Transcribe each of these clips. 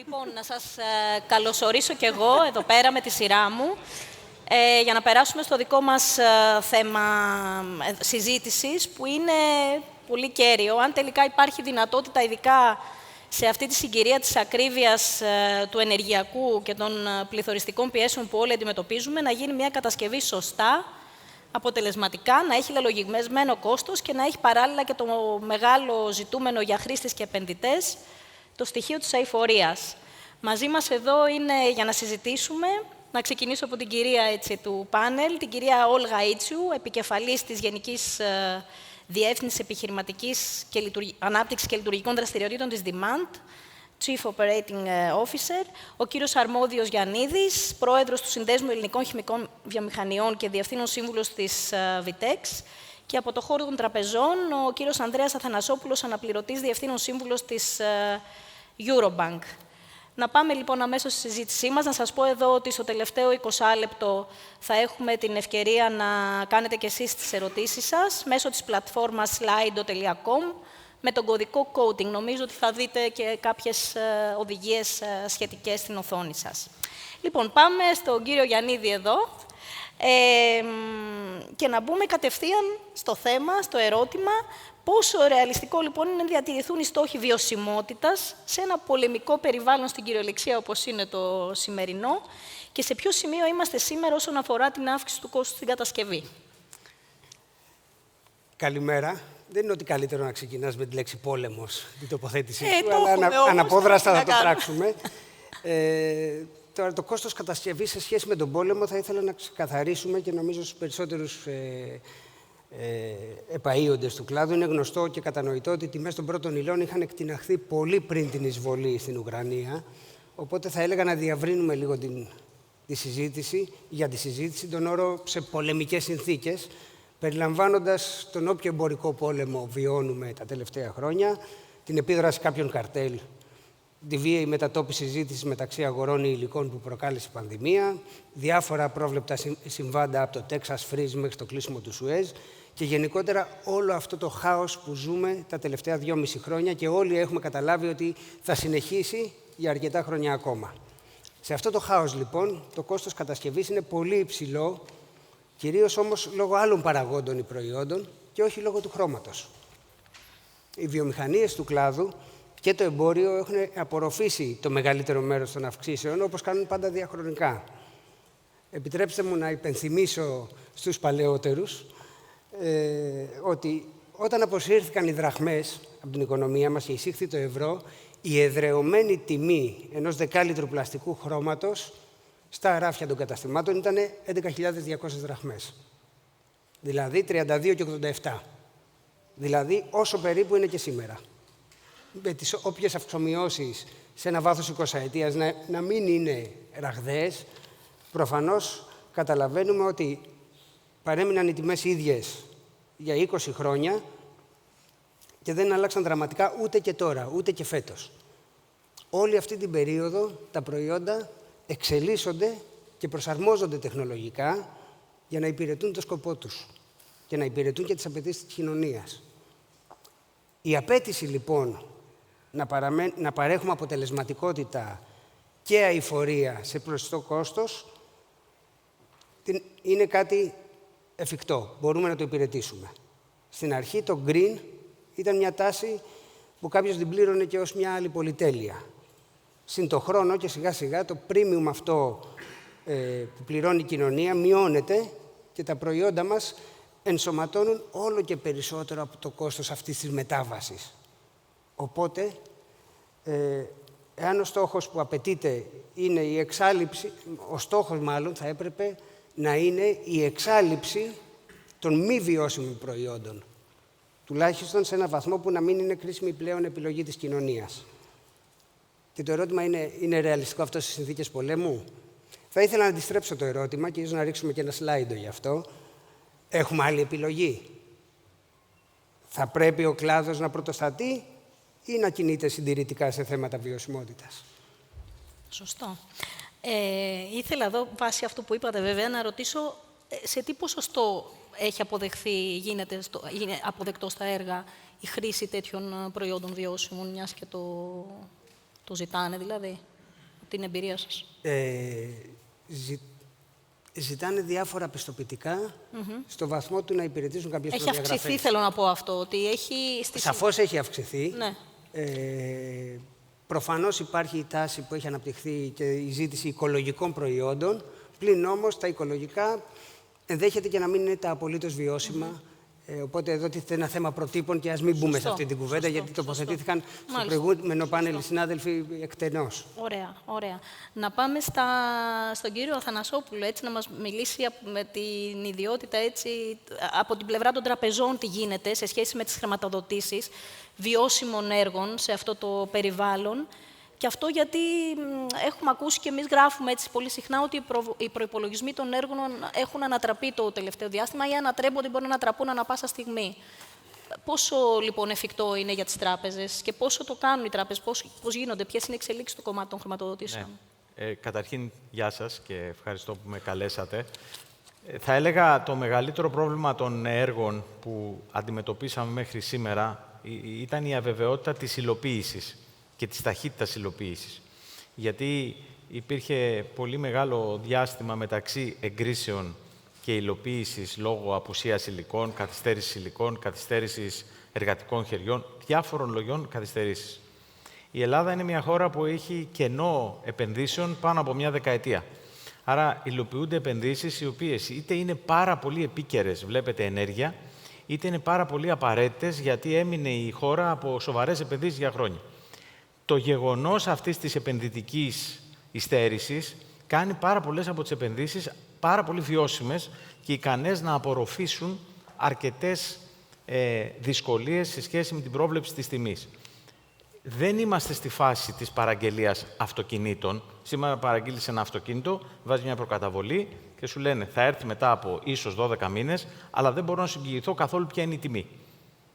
Λοιπόν, να σας καλωσορίσω κι εγώ εδώ πέρα με τη σειρά μου για να περάσουμε στο δικό μας θέμα συζήτησης, που είναι πολύ κέριο. Αν τελικά υπάρχει δυνατότητα, ειδικά σε αυτή τη συγκυρία της ακρίβειας του ενεργειακού και των πληθωριστικών πιέσεων που όλοι αντιμετωπίζουμε, να γίνει μια κατασκευή σωστά, αποτελεσματικά, να έχει λογισμένο κόστος και να έχει παράλληλα και το μεγάλο ζητούμενο για χρήστες και επενδυτές, το στοιχείο της αειφορίας. Μαζί μας εδώ είναι για να συζητήσουμε. Να ξεκινήσω από την κυρία του πάνελ, την κυρία Όλγα Ιτσιου, επικεφαλής της Γενικής Διεύθυνσης Επιχειρηματικής Ανάπτυξης και Λειτουργικών Δραστηριοτήτων της Demand, Chief Operating Officer, ο κύριος Αρμόδιος Γιαννίδης, πρόεδρος του Συνδέσμου Ελληνικών Χημικών Βιομηχανιών και διευθύνων σύμβουλος της VITEX, και από το χώρο των τραπεζών, ο κύριος Ανδρέας Αθανασόπουλος, αναπληρωτής διευθύνων σύμβουλος της Eurobank. Να πάμε λοιπόν αμέσως στη συζήτησή μας. Να σας πω εδώ ότι στο τελευταίο 20 λεπτό θα έχουμε την ευκαιρία να κάνετε κι εσείς τις ερωτήσεις σας μέσω της πλατφόρμας slido.com με τον κωδικό coding. Νομίζω ότι θα δείτε και κάποιες οδηγίες σχετικές στην οθόνη σας. Λοιπόν, πάμε στον κύριο Γιαννίδη εδώ και να μπούμε κατευθείαν στο θέμα, στο ερώτημα. Πόσο ρεαλιστικό λοιπόν είναι να διατηρηθούν οι στόχοι βιωσιμότητας σε ένα πολεμικό περιβάλλον στην κυριολεξία όπως είναι το σημερινό, και σε ποιο σημείο είμαστε σήμερα όσον αφορά την αύξηση του κόστου στην κατασκευή? Καλημέρα. Δεν είναι ότι καλύτερο να ξεκινάς με τη λέξη πόλεμος, την τοποθέτησή σου, αλλά αναπόδραστα θα το πράξουμε. Τώρα, το κόστος κατασκευής σε σχέση με τον πόλεμο θα ήθελα να ξεκαθαρίσουμε, και νομίζω στους περισσότερους επαΐοντες του κλάδου είναι γνωστό και κατανοητό ότι οι τιμές των πρώτων υλών είχαν εκτιναχθεί πολύ πριν την εισβολή στην Ουκρανία. Οπότε θα έλεγα να διαβρύνουμε λίγο τη συζήτηση, τον όρο σε πολεμικές συνθήκες, περιλαμβάνοντας τον όποιο εμπορικό πόλεμο βιώνουμε τα τελευταία χρόνια, την επίδραση κάποιων καρτέλ, τη βίαιη μετατόπιση συζήτησης μεταξύ αγορών ή υλικών που προκάλεσε η πανδημία, διάφορα πρόβλεπτα συμβάντα από το Texas Freeze μέχρι το κλείσιμο του Σουέζ και γενικότερα όλο αυτό το χάος που ζούμε τα τελευταία 2,5 χρόνια και όλοι έχουμε καταλάβει ότι θα συνεχίσει για αρκετά χρόνια ακόμα. Σε αυτό το χάος, λοιπόν, το κόστος κατασκευής είναι πολύ υψηλό, κυρίως όμως λόγω άλλων παραγόντων ή προϊόντων και όχι λόγω του χρώματος. Οι βιομηχανίες του κλάδου και το εμπόριο έχουν απορροφήσει το μεγαλύτερο μέρος των αυξήσεων, όπως κάνουν πάντα διαχρονικά. Επιτρέψτε μου να υπενθυμίσω στους παλαιότερους ότι όταν αποσύρθηκαν οι δραχμές από την οικονομία μας και εισήχθη το ευρώ, η εδρεωμένη τιμή ενός δεκάλιτρου πλαστικού χρώματος στα ράφια των καταστημάτων ήταν 11.200 δραχμές. Δηλαδή 32,87. Δηλαδή όσο περίπου είναι και σήμερα. Με τις όποιες αυξομοιώσεις σε ένα βάθος 20 ετίας να μην είναι ραγδαίες, προφανώς καταλαβαίνουμε ότι παρέμειναν οι τιμές ίδιες για 20 χρόνια και δεν αλλάξαν δραματικά ούτε και τώρα, ούτε και φέτος. Όλη αυτή την περίοδο τα προϊόντα εξελίσσονται και προσαρμόζονται τεχνολογικά για να υπηρετούν το σκοπό τους και να υπηρετούν και τις απαιτήσεις της κοινωνίας. Η απέτηση, λοιπόν, να παρέχουμε αποτελεσματικότητα και αειφορία σε προσιτό κόστος είναι κάτι εφικτό. Μπορούμε να το υπηρετήσουμε. Στην αρχή το green ήταν μια τάση που κάποιος την πλήρωνε και ως μια άλλη πολυτέλεια. Συν το χρόνο και σιγά σιγά το premium αυτό που πληρώνει η κοινωνία μειώνεται και τα προϊόντα μας ενσωματώνουν όλο και περισσότερο από το κόστος αυτής της μετάβασης. Οπότε, εάν ο στόχος που απαιτείται είναι η εξάλειψη, ο στόχος μάλλον θα έπρεπε να είναι η εξάλειψη των μη βιώσιμων προϊόντων, τουλάχιστον σε έναν βαθμό που να μην είναι κρίσιμη πλέον επιλογή της κοινωνίας. Και το ερώτημα είναι ρεαλιστικό αυτό στις συνθήκες πολέμου? Θα ήθελα να αντιστρέψω το ερώτημα και ίσως να ρίξουμε και ένα σλάιντο γι' αυτό. Έχουμε άλλη επιλογή? Θα πρέπει ο κλάδος να πρωτοστατεί ή να κινείται συντηρητικά σε θέματα βιωσιμότητας? Σωστό. Ήθελα εδώ, βάσει αυτού που είπατε βέβαια, να ρωτήσω σε τι ποσοστό έχει αποδεχθεί, είναι αποδεκτό στα έργα η χρήση τέτοιων προϊόντων βιώσιμων, μιας και το ζητάνε δηλαδή? την εμπειρία σας. Ζητάνε διάφορα πιστοποιητικά στο βαθμό του να υπηρετήσουν κάποιες προδιαγραφές. Έχει αυξηθεί, θέλω να πω αυτό, ότι έχει... Σαφώς έχει αυξηθεί. Ναι. Προφανώς υπάρχει η τάση που έχει αναπτυχθεί και η ζήτηση οικολογικών προϊόντων, πλην όμως τα οικολογικά ενδέχεται και να μην είναι τα απολύτως βιώσιμα. Οπότε εδώ τίθεται ένα θέμα προτύπων και ας μην μπούμε σε αυτή την κουβέντα, γιατί τοποθετήθηκαν στο προηγούμενο πάνελ οι συνάδελφοι εκτενώς. Ωραία, ωραία. Να πάμε στον κύριο Αθανασόπουλο, έτσι, να μας μιλήσει με την ιδιότητα, έτσι, από την πλευρά των τραπεζών τι γίνεται σε σχέση με τις χρηματοδοτήσεις βιώσιμων έργων σε αυτό το περιβάλλον. Και αυτό γιατί έχουμε ακούσει και εμείς γράφουμε έτσι πολύ συχνά ότι οι προϋπολογισμοί των έργων έχουν ανατραπεί το τελευταίο διάστημα ή ανατρέπονται, μπορεί να ανατραπούν ανά πάσα στιγμή. Πόσο λοιπόν εφικτό είναι για τις τράπεζες και πόσο το κάνουν οι τράπεζες, πώς γίνονται, ποιες είναι οι εξελίξεις στο κομμάτι των χρηματοδοτήσεων? Ναι. Καταρχήν, γεια σας και ευχαριστώ που με καλέσατε. Θα έλεγα το μεγαλύτερο πρόβλημα των έργων που αντιμετωπίσαμε μέχρι σήμερα ήταν η αβεβαιότητα της υλοποίησης και της ταχύτητας υλοποίησης. Γιατί υπήρχε πολύ μεγάλο διάστημα μεταξύ εγκρίσεων και υλοποίησης λόγω απουσίας υλικών, καθυστέρησης υλικών, καθυστέρησης εργατικών χεριών, διάφορων λογιών καθυστερήσεις. Η Ελλάδα είναι μια χώρα που έχει κενό επενδύσεων πάνω από μια δεκαετία. Άρα υλοποιούνται επενδύσεις οι οποίες είτε είναι πάρα πολύ επίκαιρες, βλέπετε ενέργεια, είτε είναι πάρα πολύ απαραίτητες γιατί έμεινε η χώρα από σοβαρές επενδύσεις για χρόνια. Το γεγονός αυτής της επενδυτικής υστέρησης κάνει πάρα πολλές από τις επενδύσεις πάρα πολύ βιώσιμες και ικανές να απορροφήσουν αρκετές δυσκολίες σε σχέση με την πρόβλεψη της τιμής. Δεν είμαστε στη φάση της παραγγελίας αυτοκινήτων. Σήμερα παραγγείλεις ένα αυτοκίνητο, βάζεις μια προκαταβολή και σου λένε θα έρθει μετά από ίσως 12 μήνες, αλλά δεν μπορώ να συγκινηθώ καθόλου ποια είναι η τιμή.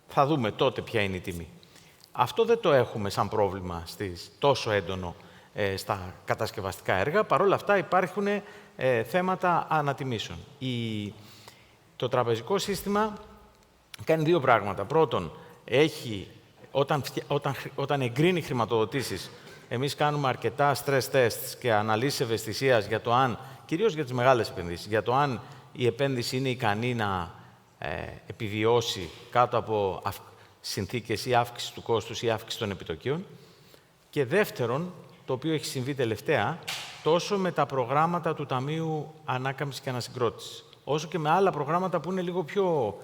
Θα δούμε τότε ποια είναι η τιμή. Αυτό δεν το έχουμε σαν πρόβλημα τόσο έντονο στα κατασκευαστικά έργα. Παρ' όλα αυτά υπάρχουν θέματα ανατιμήσεων. Το τραπεζικό σύστημα κάνει δύο πράγματα. Πρώτον, όταν εγκρίνει χρηματοδοτήσεις, εμείς κάνουμε αρκετά stress tests και αναλύσεις ευαισθησίας για το αν, κυρίως για τις μεγάλες επενδύσεις, για το αν η επένδυση είναι ικανή να επιβιώσει κάτω από συνθήκες ή αύξηση του κόστους ή αύξηση των επιτοκίων. Και δεύτερον, το οποίο έχει συμβεί τελευταία, τόσο με τα προγράμματα του Ταμείου Ανάκαμψης και Ανασυγκρότησης, όσο και με άλλα προγράμματα που είναι λίγο πιο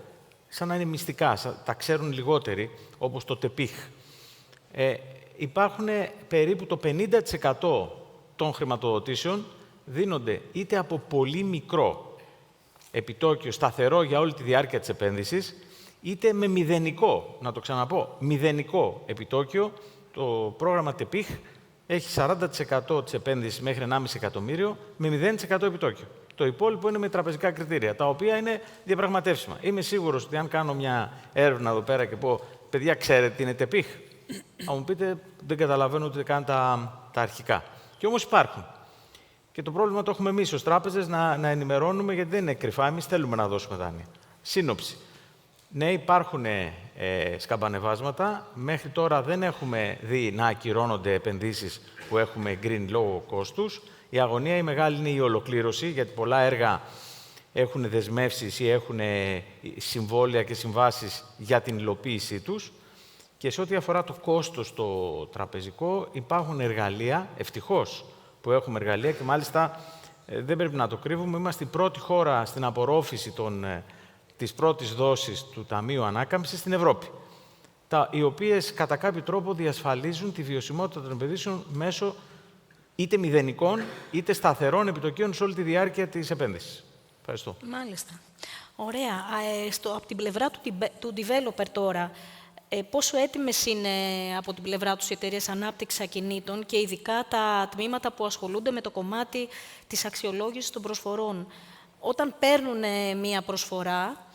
σαν να είναι μυστικά, τα ξέρουν λιγότεροι, όπως το ΤΕΠΙΧ. Υπάρχουν περίπου το 50% των χρηματοδοτήσεων δίνονται είτε από πολύ μικρό επιτόκιο, σταθερό για όλη τη διάρκεια της επένδυσης, είτε με μηδενικό, να το ξαναπώ, μηδενικό επιτόκιο. Το πρόγραμμα ΤΕΠΙΧ έχει 40% της επένδυσης μέχρι 1,5 εκατομμύριο με 0% επιτόκιο. Το υπόλοιπο είναι με τραπεζικά κριτήρια, τα οποία είναι διαπραγματεύσιμα. Είμαι σίγουρος ότι αν κάνω μια έρευνα εδώ πέρα και πω «Παιδιά, ξέρετε τι είναι ΤΕΠΙΧ», θα μου πείτε «Δεν καταλαβαίνω ούτε καν τα αρχικά». Και όμως υπάρχουν. Και το πρόβλημα το έχουμε εμείς ως τράπεζες να ενημερώνουμε, γιατί δεν είναι κρυφά. Εμείς θέλουμε να δώσουμε δάνεια. Σύνοψη. Ναι, υπάρχουν σκαμπανεβάσματα. Μέχρι τώρα δεν έχουμε δει να ακυρώνονται επενδύσεις που έχουμε εγκρίνει λόγω κόστους. Η αγωνία η μεγάλη είναι η ολοκλήρωση, γιατί πολλά έργα έχουν δεσμεύσεις ή έχουν συμβόλαια και συμβάσεις για την υλοποίησή τους. Και σε ό,τι αφορά το κόστος το τραπεζικό, υπάρχουν εργαλεία, ευτυχώς που έχουμε εργαλεία και μάλιστα δεν πρέπει να το κρύβουμε. Είμαστε η πρώτη χώρα στην απορρόφηση της πρώτης δόσης του Ταμείου Ανάκαμψης στην Ευρώπη, οι οποίες κατά κάποιο τρόπο διασφαλίζουν τη βιωσιμότητα των επενδύσεων μέσω είτε μηδενικών είτε σταθερών επιτοκίων σε όλη τη διάρκεια της επένδυσης. Ευχαριστώ. Μάλιστα. Ωραία. Από την πλευρά του developer τώρα, πόσο έτοιμες είναι από την πλευρά τους οι εταιρείες ανάπτυξης ακινήτων και ειδικά τα τμήματα που ασχολούνται με το κομμάτι της αξιολόγησης των προσφορών? Όταν παίρνουν μία προσφορά,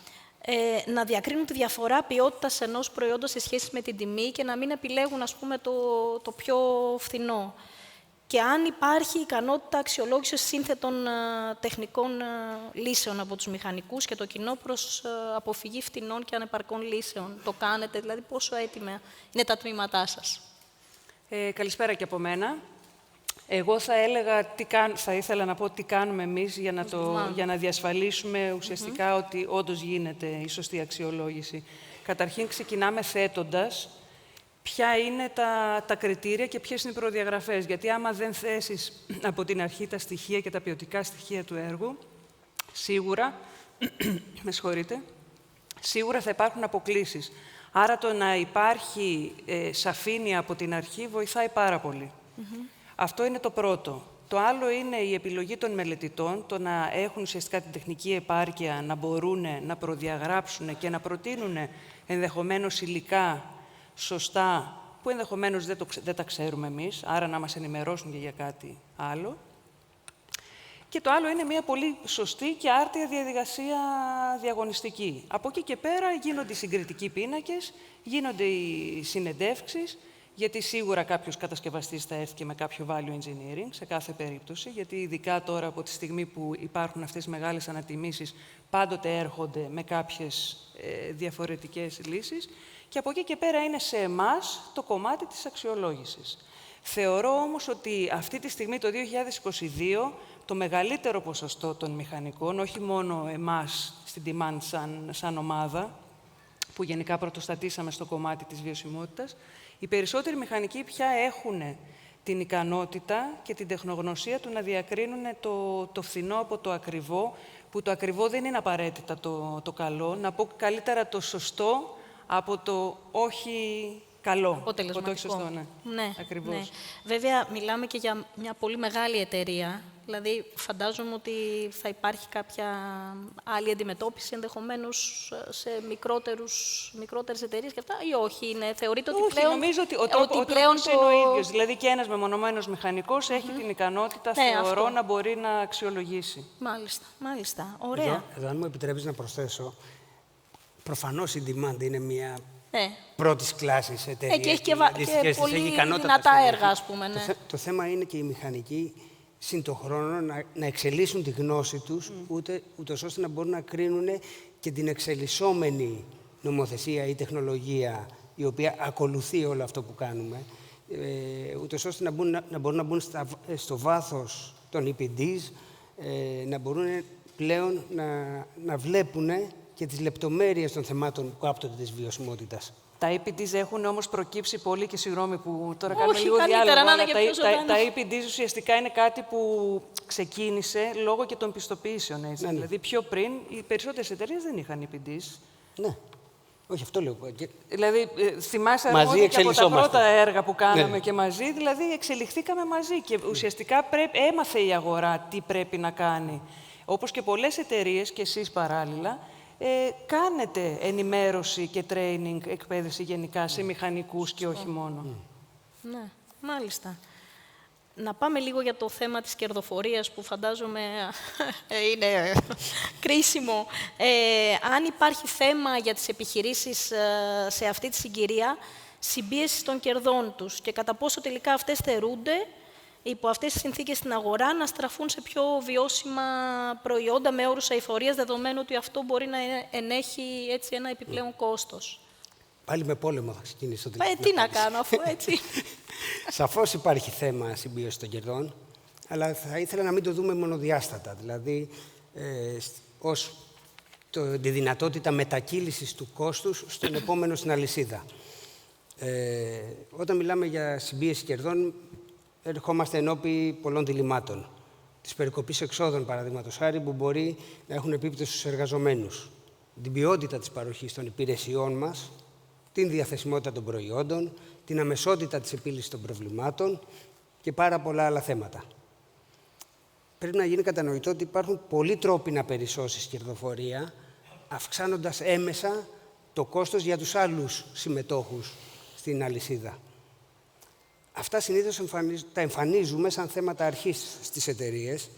να διακρίνουν τη διαφορά ποιότητας ενός προϊόντος σε σχέση με την τιμή και να μην επιλέγουν, ας πούμε, το πιο φθηνό. Και αν υπάρχει ικανότητα αξιολόγησης σύνθετων τεχνικών λύσεων από τους μηχανικούς και το κοινό προς αποφυγή φτηνών και ανεπαρκών λύσεων. Το κάνετε, δηλαδή πόσο έτοιμα είναι τα τμήματά σας? Καλησπέρα και από μένα. Εγώ θα έλεγα, θα ήθελα να πω τι κάνουμε εμείς για να διασφαλίσουμε ουσιαστικά ότι όντως γίνεται η σωστή αξιολόγηση. Καταρχήν ξεκινάμε θέτοντας ποια είναι τα κριτήρια και ποιες είναι οι προδιαγραφές. Γιατί άμα δεν θέσεις από την αρχή τα στοιχεία και τα ποιοτικά στοιχεία του έργου, σίγουρα, σίγουρα θα υπάρχουν αποκλίσεις. Άρα το να υπάρχει σαφήνεια από την αρχή βοηθάει πάρα πολύ. Αυτό είναι το πρώτο. Το άλλο είναι η επιλογή των μελετητών, το να έχουν ουσιαστικά την τεχνική επάρκεια, να μπορούν να προδιαγράψουν και να προτείνουν ενδεχομένως υλικά σωστά, που ενδεχομένως δεν τα ξέρουμε εμείς, άρα να μας ενημερώσουν και για κάτι άλλο. Και το άλλο είναι μια πολύ σωστή και άρτια διαδικασία διαγωνιστική. Από εκεί και πέρα γίνονται οι συγκριτικοί πίνακες, γίνονται οι συνεντεύξεις, γιατί σίγουρα κάποιος κατασκευαστής θα έρθει και με κάποιο value engineering σε κάθε περίπτωση, γιατί ειδικά τώρα από τη στιγμή που υπάρχουν αυτές οι μεγάλες ανατιμήσεις, πάντοτε έρχονται με κάποιες διαφορετικές λύσεις. Και από εκεί και πέρα είναι σε εμάς το κομμάτι της αξιολόγησης. Θεωρώ όμως ότι αυτή τη στιγμή, το 2022, το μεγαλύτερο ποσοστό των μηχανικών, όχι μόνο εμάς στην Demand σαν ομάδα, που γενικά πρωτοστατήσαμε στο κομμάτι της βιωσιμότητας, οι περισσότεροι μηχανικοί πια έχουν την ικανότητα και την τεχνογνωσία του να διακρίνουν το φθηνό από το ακριβό, που το ακριβό δεν είναι απαραίτητα το καλό, να πω καλύτερα το σωστό από το όχι καλό. Αποτελεσματικό. Το όχι σωστό, Ναι, ακριβώς. Ναι. Βέβαια, μιλάμε και για μια πολύ μεγάλη εταιρεία. Δηλαδή, φαντάζομαι ότι θα υπάρχει κάποια άλλη αντιμετώπιση ενδεχομένως σε μικρότερες εταιρείες και αυτά, ή όχι. Θεωρείτε ότι όχι, πλέον... νομίζω ότι ο τρόπος είναι ο ίδιος. Δηλαδή, και ένας μεμονωμένος μηχανικός έχει την ικανότητα, θεωρώ, να μπορεί να αξιολογήσει. Μάλιστα. Ωραία. Εδώ, αν μου επιτρέπεις να προσθέσω, προφανώς η Demand είναι μια Ναι. πρώτης κλάσης εταιρεία. Και έχει και πολύ δυνατά έργα, ας πούμε. Ναι. Το θέμα είναι και οι μηχανικοί συν το χρόνο να εξελίσσουν τη γνώση τους, ούτως ώστε να μπορούν να κρίνουν και την εξελισσόμενη νομοθεσία ή τεχνολογία η οποία ακολουθεί όλο αυτό που κάνουμε, ούτως ώστε να μπορούν να μπουν στο βάθος των EPDs, να μπορούν πλέον να βλέπουν και τις λεπτομέρειες των θεμάτων που άπτονται της βιωσιμότητας. Τα EPDs έχουν όμως προκύψει πολύ, και συγγνώμη που τώρα κάνουμε λίγο διάλογο, αλλά τα EPDs ουσιαστικά είναι κάτι που ξεκίνησε λόγω και των πιστοποιήσεων. Έτσι. Ναι. Δηλαδή, πιο πριν, οι περισσότερες εταιρείες δεν είχαν EPDs. Ναι. Όχι, αυτό λέω. Δηλαδή, θυμάσαι ότι και από τα πρώτα έργα που κάναμε και μαζί, δηλαδή εξελιχθήκαμε μαζί και ουσιαστικά έμαθε η αγορά τι πρέπει να κάνει. Όπως και πολλές εταιρείες, και εσείς παράλληλα, κάνετε ενημέρωση και training, εκπαίδευση γενικά σε μηχανικούς και όχι μόνο. Ναι, μάλιστα. Να πάμε λίγο για το θέμα της κερδοφορίας, που φαντάζομαι είναι κρίσιμο. Αν υπάρχει θέμα για τις επιχειρήσεις σε αυτή τη συγκυρία, συμπίεση των κερδών τους και κατά πόσο τελικά αυτές θερούνται υπό αυτές τις συνθήκες στην αγορά να στραφούν σε πιο βιώσιμα προϊόντα με όρους αειφορίας, δεδομένου ότι αυτό μπορεί να ενέχει έτσι ένα επιπλέον κόστος. Πάλι με πόλεμο θα ξεκινήσω. Τι να κάνω, αφού έτσι. Σαφώς υπάρχει θέμα συμπίωσης των κερδών, αλλά θα ήθελα να μην το δούμε μονοδιάστατα. Δηλαδή, ως τη δυνατότητα μετακύλησης του κόστους στον επόμενο στην αλυσίδα. Όταν μιλάμε για συμπίεση κερδών, ερχόμαστε ενώπιοι πολλών διλημμάτων. Της περικοπής εξόδων, παραδείγματος χάρη, που μπορεί να έχουν επίπτωση στους εργαζομένους. Την ποιότητα της παροχής των υπηρεσιών μας, την διαθεσιμότητα των προϊόντων, την αμεσότητα της επίλυσης των προβλημάτων και πάρα πολλά άλλα θέματα. Πρέπει να γίνει κατανοητό ότι υπάρχουν πολλοί τρόποι να περισσώσεις κερδοφορία, αυξάνοντας έμεσα το κόστος για τους άλλους συμμετόχους στην αλυσίδα. Αυτά συνήθως τα εμφανίζουμε σαν θέματα αρχής στις εταιρείες,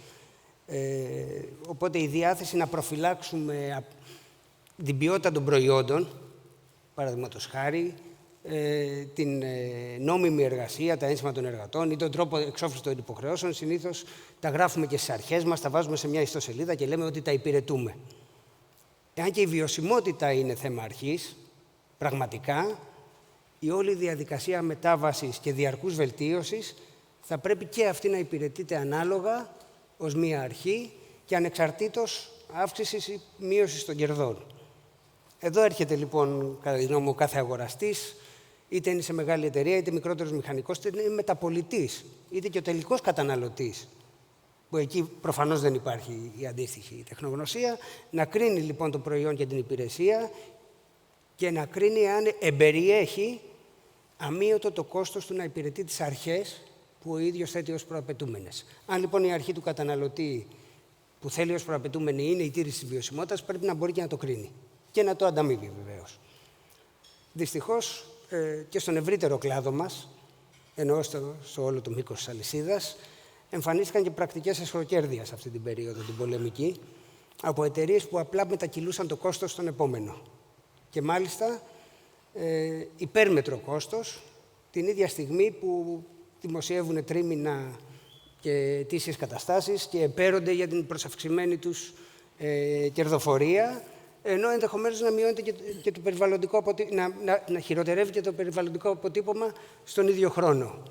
οπότε η διάθεση να προφυλάξουμε την ποιότητα των προϊόντων, παραδείγματος χάρη, την νόμιμη εργασία, τα ένσημα των εργατών ή τον τρόπο εξόφλησης των υποχρεώσεων, συνήθως τα γράφουμε και στις αρχές μας, τα βάζουμε σε μια ιστοσελίδα και λέμε ότι τα υπηρετούμε. Εάν και η βιωσιμότητα είναι θέμα αρχής, πραγματικά, η όλη διαδικασία μετάβασης και διαρκούς βελτίωσης θα πρέπει και αυτή να υπηρετείται ανάλογα ως μία αρχή και ανεξαρτήτως αύξησης ή μείωσης των κερδών. Εδώ έρχεται λοιπόν, κατά τη γνώμη μου, κάθε αγοραστής, είτε είναι σε μεγάλη εταιρεία, είτε μικρότερος μηχανικός, είτε είναι μεταπολιτής, είτε και ο τελικός καταναλωτής, που εκεί προφανώς δεν υπάρχει η αντίστοιχη τεχνογνωσία, να κρίνει λοιπόν το προϊόν και την υπηρεσία και να κρίνει αν εμπεριέχει αμείωτο το κόστος του να υπηρετεί τις αρχές που ο ίδιος θέτει ως προαπαιτούμενες. Αν λοιπόν η αρχή του καταναλωτή που θέλει ως προαπαιτούμενη είναι η τήρηση της βιωσιμότητας, πρέπει να μπορεί και να το κρίνει και να το ανταμείβει βεβαίως. Δυστυχώς και στον ευρύτερο κλάδο μας, εννοώ στο όλο το μήκος της αλυσίδας, εμφανίστηκαν και πρακτικές εσχροκέρδειας αυτή την περίοδο, την πολεμική, από εταιρείες που απλά μετακυλούσαν το κόστος στον επόμενο. Και μάλιστα υπέρμετρο κόστος, την ίδια στιγμή που δημοσιεύουν τρίμηνα και ετήσιες καταστάσεις και επέρονται για την προσαυξημένη τους κερδοφορία, ενώ ενδεχομένως να μειώνεται και το περιβαλλοντικό να χειροτερεύει και το περιβαλλοντικό αποτύπωμα στον ίδιο χρόνο.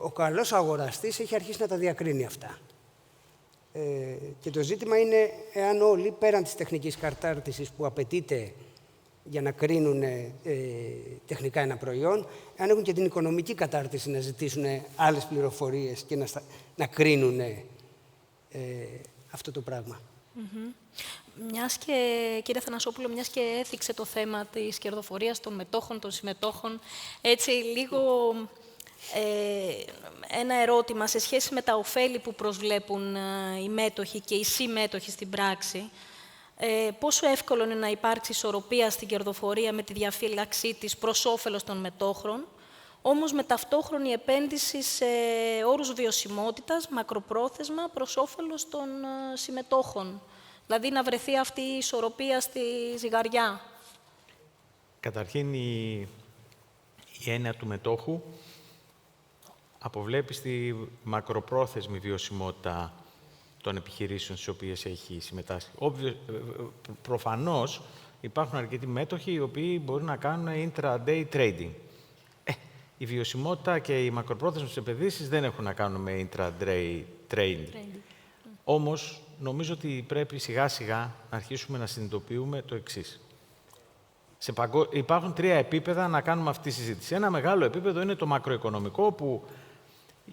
Ο καλός αγοραστής έχει αρχίσει να τα διακρίνει αυτά. Και το ζήτημα είναι εάν όλοι, πέραν της τεχνικής κατάρτισης που απαιτείται για να κρίνουν τεχνικά ένα προϊόν, αν έχουν και την οικονομική κατάρτιση να ζητήσουν άλλες πληροφορίες και να κρίνουν αυτό το πράγμα. Μιας και, κύριε Θανασόπουλο, μιας και έθιξε το θέμα της κερδοφορίας των μετόχων, των συμμετόχων, έτσι λίγο ένα ερώτημα σε σχέση με τα ωφέλη που προσβλέπουν οι μέτοχοι και οι συμμέτοχοι στην πράξη. Πόσο εύκολο είναι να υπάρξει ισορροπία στην κερδοφορία με τη διαφύλαξή της προς όφελος των μετόχων, όμως με ταυτόχρονη επένδυση σε όρους βιωσιμότητας, μακροπρόθεσμα, προς όφελος των συμμετόχων. Δηλαδή να βρεθεί αυτή η ισορροπία στη ζυγαριά. Καταρχήν, η έννοια του μετόχου αποβλέπει στη μακροπρόθεσμη βιωσιμότητα των επιχειρήσεων στις οποίες έχει συμμετάσχει. Προφανώς υπάρχουν αρκετοί μέτοχοι οι οποίοι μπορούν να κάνουν intraday trading. Η βιωσιμότητα και οι μακροπρόθεσμες επενδύσεις δεν έχουν να κάνουν με intraday trading. Όμως, νομίζω ότι πρέπει σιγά-σιγά να αρχίσουμε να συνειδητοποιούμε το εξής. Υπάρχουν τρία επίπεδα να κάνουμε αυτή τη συζήτηση. Ένα μεγάλο επίπεδο είναι το μακροοικονομικό, που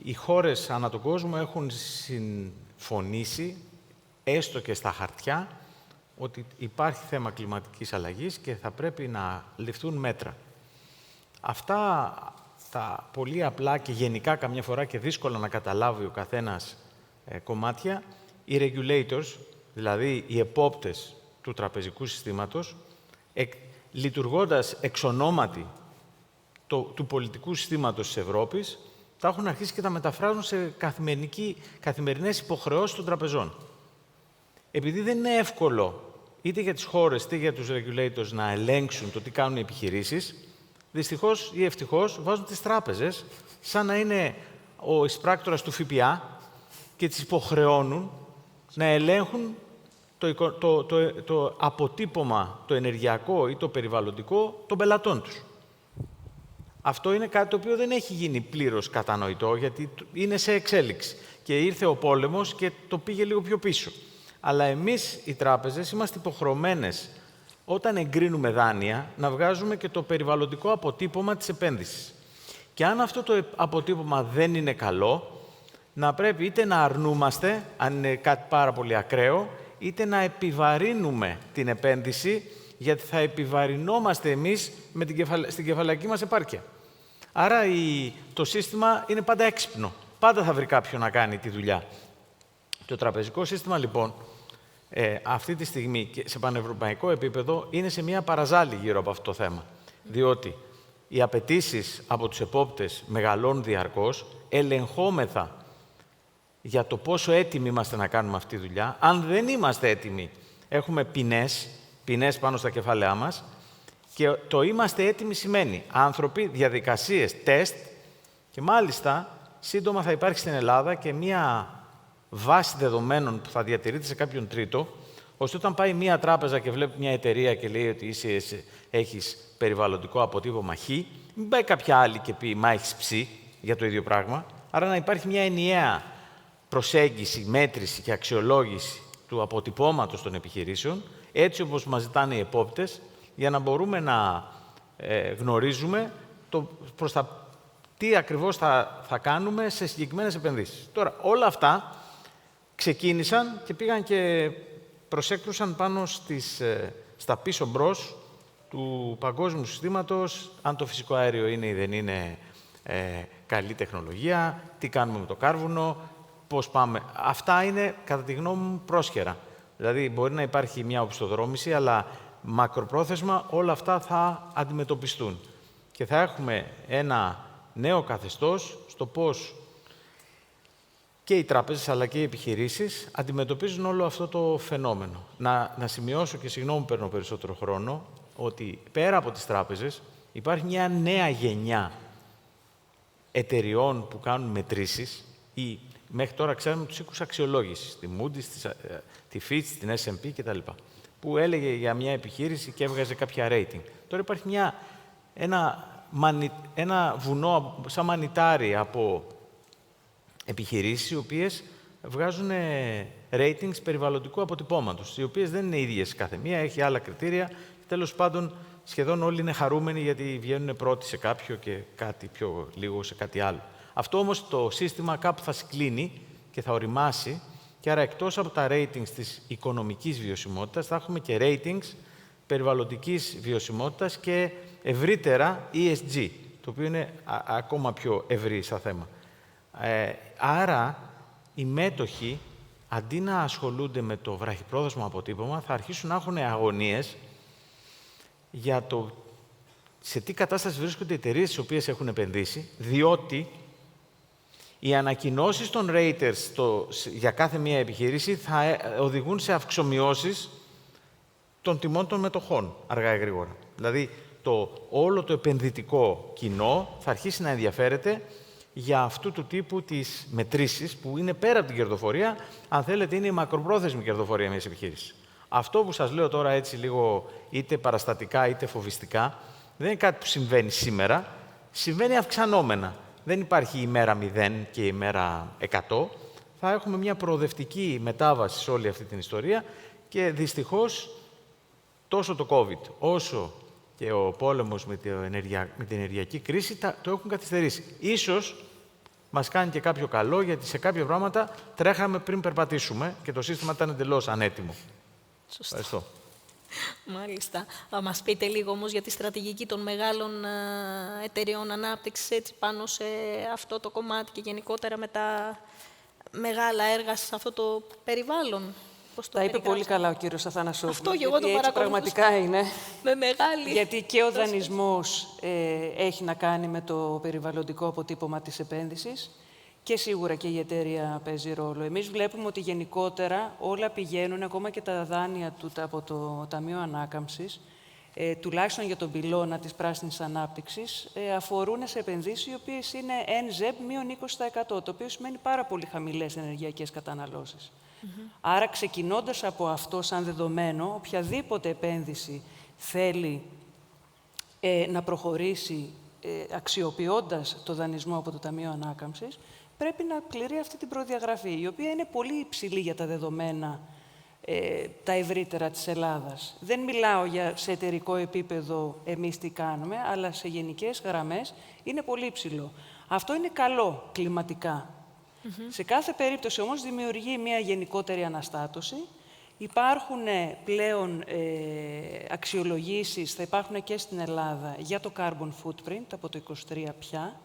οι χώρες ανά τον κόσμο έχουν συμφωνήσει, έστω και στα χαρτιά, ότι υπάρχει θέμα κλιματικής αλλαγής και θα πρέπει να ληφθούν μέτρα. Αυτά τα πολύ απλά και γενικά καμιά φορά και δύσκολα να καταλάβει ο καθένας κομμάτια, οι regulators, δηλαδή οι επόπτες του τραπεζικού συστήματος, λειτουργώντας εξ ονόματι του πολιτικού συστήματος της Ευρώπης, τα έχουν αρχίσει και τα μεταφράζουν σε καθημερινές υποχρεώσεις των τραπεζών. Επειδή δεν είναι εύκολο είτε για τις χώρες είτε για τους regulators να ελέγξουν το τι κάνουν οι επιχειρήσεις, δυστυχώς ή ευτυχώς βάζουν τις τράπεζες σαν να είναι ο εισπράκτορας του ΦΠΑ και τις υποχρεώνουν να ελέγχουν το αποτύπωμα, το ενεργειακό ή το περιβαλλοντικό των πελατών τους. Αυτό είναι κάτι το οποίο δεν έχει γίνει πλήρως κατανοητό, γιατί είναι σε εξέλιξη. Και ήρθε ο πόλεμος και το πήγε λίγο πιο πίσω. Αλλά εμείς, οι τράπεζες, είμαστε υποχρεωμένες, όταν εγκρίνουμε δάνεια, να βγάζουμε και το περιβαλλοντικό αποτύπωμα της επένδυσης. Και αν αυτό το αποτύπωμα δεν είναι καλό, να πρέπει είτε να αρνούμαστε, αν είναι κάτι πάρα πολύ ακραίο, είτε να επιβαρύνουμε την επένδυση, γιατί θα επιβαρυνόμαστε εμείς στην κεφαλαϊκή μας επάρκεια. Άρα το σύστημα είναι πάντα έξυπνο. Πάντα θα βρει κάποιον να κάνει τη δουλειά. Το τραπεζικό σύστημα, λοιπόν, αυτή τη στιγμή και σε πανευρωπαϊκό επίπεδο είναι σε μια παραζάλη γύρω από αυτό το θέμα. Διότι οι απαιτήσεις από τους επόπτες μεγαλώνουν διαρκώς, ελεγχόμεθα για το πόσο έτοιμοι είμαστε να κάνουμε αυτή τη δουλειά. Αν δεν είμαστε έτοιμοι, έχουμε ποινές πάνω στα κεφάλαιά μας, και το είμαστε έτοιμοι σημαίνει άνθρωποι, διαδικασίες, τεστ, και μάλιστα σύντομα θα υπάρχει στην Ελλάδα και μία βάση δεδομένων που θα διατηρείται σε κάποιον τρίτο, ώστε όταν πάει μία τράπεζα και βλέπει μια εταιρεία και λέει ότι έχεις περιβαλλοντικό αποτύπωμα Χ, μην πάει κάποια άλλη και πει «Μα έχεις ψ», για το ίδιο πράγμα. Άρα να υπάρχει μια ενιαία προσέγγιση, μέτρηση και αξιολόγηση του αποτυπώματος των επιχειρήσεων, έτσι όπως μας ζητάνε οι επόπτες, για να μπορούμε να γνωρίζουμε προς τα τι ακριβώς θα κάνουμε σε συγκεκριμένες επενδύσεις. Τώρα, όλα αυτά ξεκίνησαν και πήγαν και προσέκρουσαν πάνω στα πίσω μπρος του παγκόσμιου συστήματος, αν το φυσικό αέριο είναι ή δεν είναι καλή τεχνολογία, τι κάνουμε με το κάρβουνο, πώς πάμε. Αυτά είναι, κατά τη γνώμη μου, πρόσχερα. Δηλαδή, μπορεί να υπάρχει μια οπισθοδρόμηση, αλλά μακροπρόθεσμα όλα αυτά θα αντιμετωπιστούν. Και θα έχουμε ένα νέο καθεστώς στο πώς και οι τράπεζες αλλά και οι επιχειρήσεις αντιμετωπίζουν όλο αυτό το φαινόμενο. Να σημειώσω, και συγγνώμη παίρνω περισσότερο χρόνο, ότι πέρα από τις τράπεζες υπάρχει μια νέα γενιά εταιριών που κάνουν μετρήσεις ή μέχρι τώρα ξέρουμε τους οίκους αξιολόγησης, τη Moody's, τη Fitch, την S&P κτλ. Που έλεγε για μια επιχείρηση και έβγαζε κάποια rating. Τώρα υπάρχει ένα βουνό σαν μανιτάρι από επιχειρήσεις οι οποίες βγάζουν ratings περιβαλλοντικού αποτυπώματος, οι οποίες δεν είναι ίδιες κάθε μία, έχει άλλα κριτήρια. Τέλος πάντων, σχεδόν όλοι είναι χαρούμενοι γιατί βγαίνουν πρώτοι σε κάποιο και κάτι πιο λίγο σε κάτι άλλο. Αυτό όμως το σύστημα κάπου θα σκλίνει και θα οριμάσει και άρα εκτός από τα ratings της οικονομικής βιωσιμότητας θα έχουμε και ratings περιβαλλοντικής βιωσιμότητας και ευρύτερα ESG, το οποίο είναι ακόμα πιο ευρύ σαν θέμα. Άρα, οι μέτοχοι, αντί να ασχολούνται με το βραχυπρόθεσμο αποτύπωμα, θα αρχίσουν να έχουν αγωνίες για το σε τι κατάσταση βρίσκονται οι εταιρείες στις οποίες έχουν επενδύσει, διότι οι ανακοινώσεις των raters για κάθε μία επιχείρηση θα οδηγούν σε αυξομειώσεις των τιμών των μετοχών, αργά ή γρήγορα. Δηλαδή, όλο το επενδυτικό κοινό θα αρχίσει να ενδιαφέρεται για αυτού του τύπου τις μετρήσεις που είναι πέρα από την κερδοφορία, αν θέλετε, είναι η μακροπρόθεσμη κερδοφορία μιας επιχείρησης. Αυτό που σας λέω τώρα έτσι λίγο είτε παραστατικά είτε φοβιστικά, δεν είναι κάτι που συμβαίνει σήμερα, συμβαίνει αυξανόμενα. Δεν υπάρχει η ημέρα 0 και η ημέρα 100. Θα έχουμε μια προοδευτική μετάβαση σε όλη αυτή την ιστορία και δυστυχώς τόσο το COVID όσο και ο πόλεμος με την ενεργειακή κρίση το έχουν καθυστερήσει. Ίσως μας κάνει και κάποιο καλό, γιατί σε κάποια πράγματα τρέχαμε πριν περπατήσουμε και το σύστημα ήταν εντελώς ανέτοιμο. Σωστά. Ευχαριστώ. Μάλιστα. Θα μας πείτε λίγο όμως για τη στρατηγική των μεγάλων εταιρεών ανάπτυξης έτσι, πάνω σε αυτό το κομμάτι και γενικότερα με τα μεγάλα έργα σε αυτό το περιβάλλον. Τα είπε πολύ καλά ο κύριος Αθανασόπουλος. Αυτό και εγώ το παρακολουθούσα. Πραγματικά είναι. Με μεγάλη. Γιατί και ο δανεισμός έχει να κάνει με το περιβαλλοντικό αποτύπωμα της επένδυσης και σίγουρα και η εταιρεία παίζει ρόλο. Εμείς βλέπουμε ότι γενικότερα όλα πηγαίνουν, ακόμα και τα δάνεια από το Ταμείο Ανάκαμψης, τουλάχιστον για τον πυλώνα της πράσινης ανάπτυξης, αφορούν σε επενδύσεις οι οποίες είναι NZEB μείον 20%, το οποίο σημαίνει πάρα πολύ χαμηλές ενεργειακές καταναλώσεις. Άρα, ξεκινώντας από αυτό σαν δεδομένο, οποιαδήποτε επένδυση θέλει να προχωρήσει αξιοποιώντας το δανεισμό από το Ταμείο Ανάκαμψης, πρέπει να πληρεί αυτή την προδιαγραφή, η οποία είναι πολύ υψηλή για τα δεδομένα τα ευρύτερα της Ελλάδας. Δεν μιλάω σε εταιρικό επίπεδο εμείς τι κάνουμε, αλλά σε γενικές γραμμές είναι πολύ υψηλό. Αυτό είναι καλό κλιματικά. Σε κάθε περίπτωση όμως δημιουργεί μια γενικότερη αναστάτωση. Υπάρχουν πλέον αξιολογήσεις, θα υπάρχουν και στην Ελλάδα, για το carbon footprint από το 2023 πια.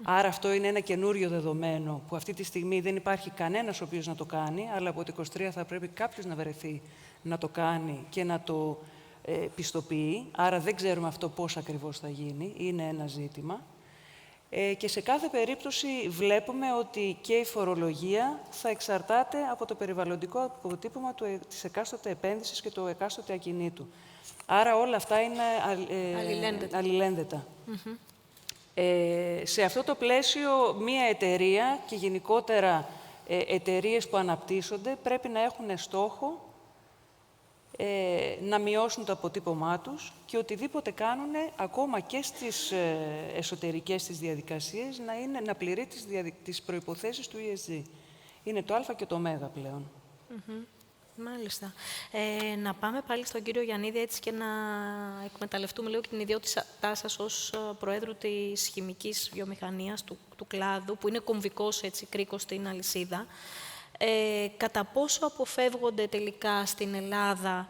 Άρα αυτό είναι ένα καινούριο δεδομένο που αυτή τη στιγμή δεν υπάρχει κανένας ο οποίος να το κάνει, αλλά από το 2023 θα πρέπει κάποιος να βρεθεί να το κάνει και να το πιστοποιεί. Άρα δεν ξέρουμε αυτό πώς ακριβώς θα γίνει, είναι ένα ζήτημα. Και σε κάθε περίπτωση βλέπουμε ότι και η φορολογία θα εξαρτάται από το περιβαλλοντικό αποτύπωμα της εκάστοτε επένδυσης και του εκάστοτε ακινήτου. Άρα όλα αυτά είναι αλληλένδετα. Σε αυτό το πλαίσιο, μία εταιρεία και γενικότερα εταιρείες που αναπτύσσονται πρέπει να έχουν στόχο να μειώσουν το αποτύπωμά τους και οτιδήποτε κάνουν, ακόμα και στις εσωτερικές της διαδικασίες, να πληρεί τις προϋποθέσεις του ESG. Είναι το α και το ω πλέον. Μάλιστα. Να πάμε πάλι στον κύριο Γιαννίδη, έτσι, και να εκμεταλλευτούμε λίγο και την ιδιότητά σας ως Προέδρου της χημικής βιομηχανίας του κλάδου, που είναι κομβικός, έτσι, κρίκος στην αλυσίδα. Κατά πόσο αποφεύγονται τελικά στην Ελλάδα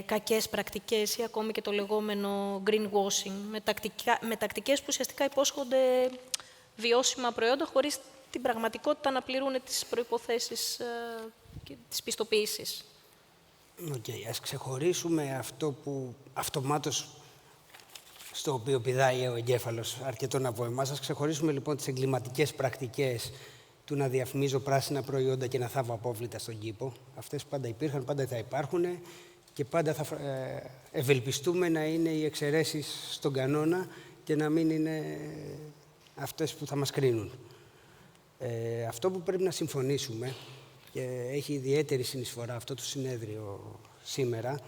κακές πρακτικές ή ακόμη και το λεγόμενο greenwashing, με τακτικές που ουσιαστικά υπόσχονται βιώσιμα προϊόντα χωρίς την πραγματικότητα να πληρούν τις προϋποθέσεις και τις πιστοποίησεις. Ας ξεχωρίσουμε αυτό που αυτομάτως στο οποίο πηδάει ο εγκέφαλος αρκετών από εμάς. Ας ξεχωρίσουμε λοιπόν τις εγκληματικές πρακτικές του να διαφημίζω πράσινα προϊόντα και να θάβω απόβλητα στον κήπο. Αυτές πάντα υπήρχαν, πάντα θα υπάρχουν και πάντα θα ευελπιστούμε να είναι οι εξαιρέσεις στον κανόνα και να μην είναι αυτές που θα μας κρίνουν. Αυτό που πρέπει να συμφωνήσουμε, και έχει ιδιαίτερη συνεισφορά αυτό το συνέδριο σήμερα,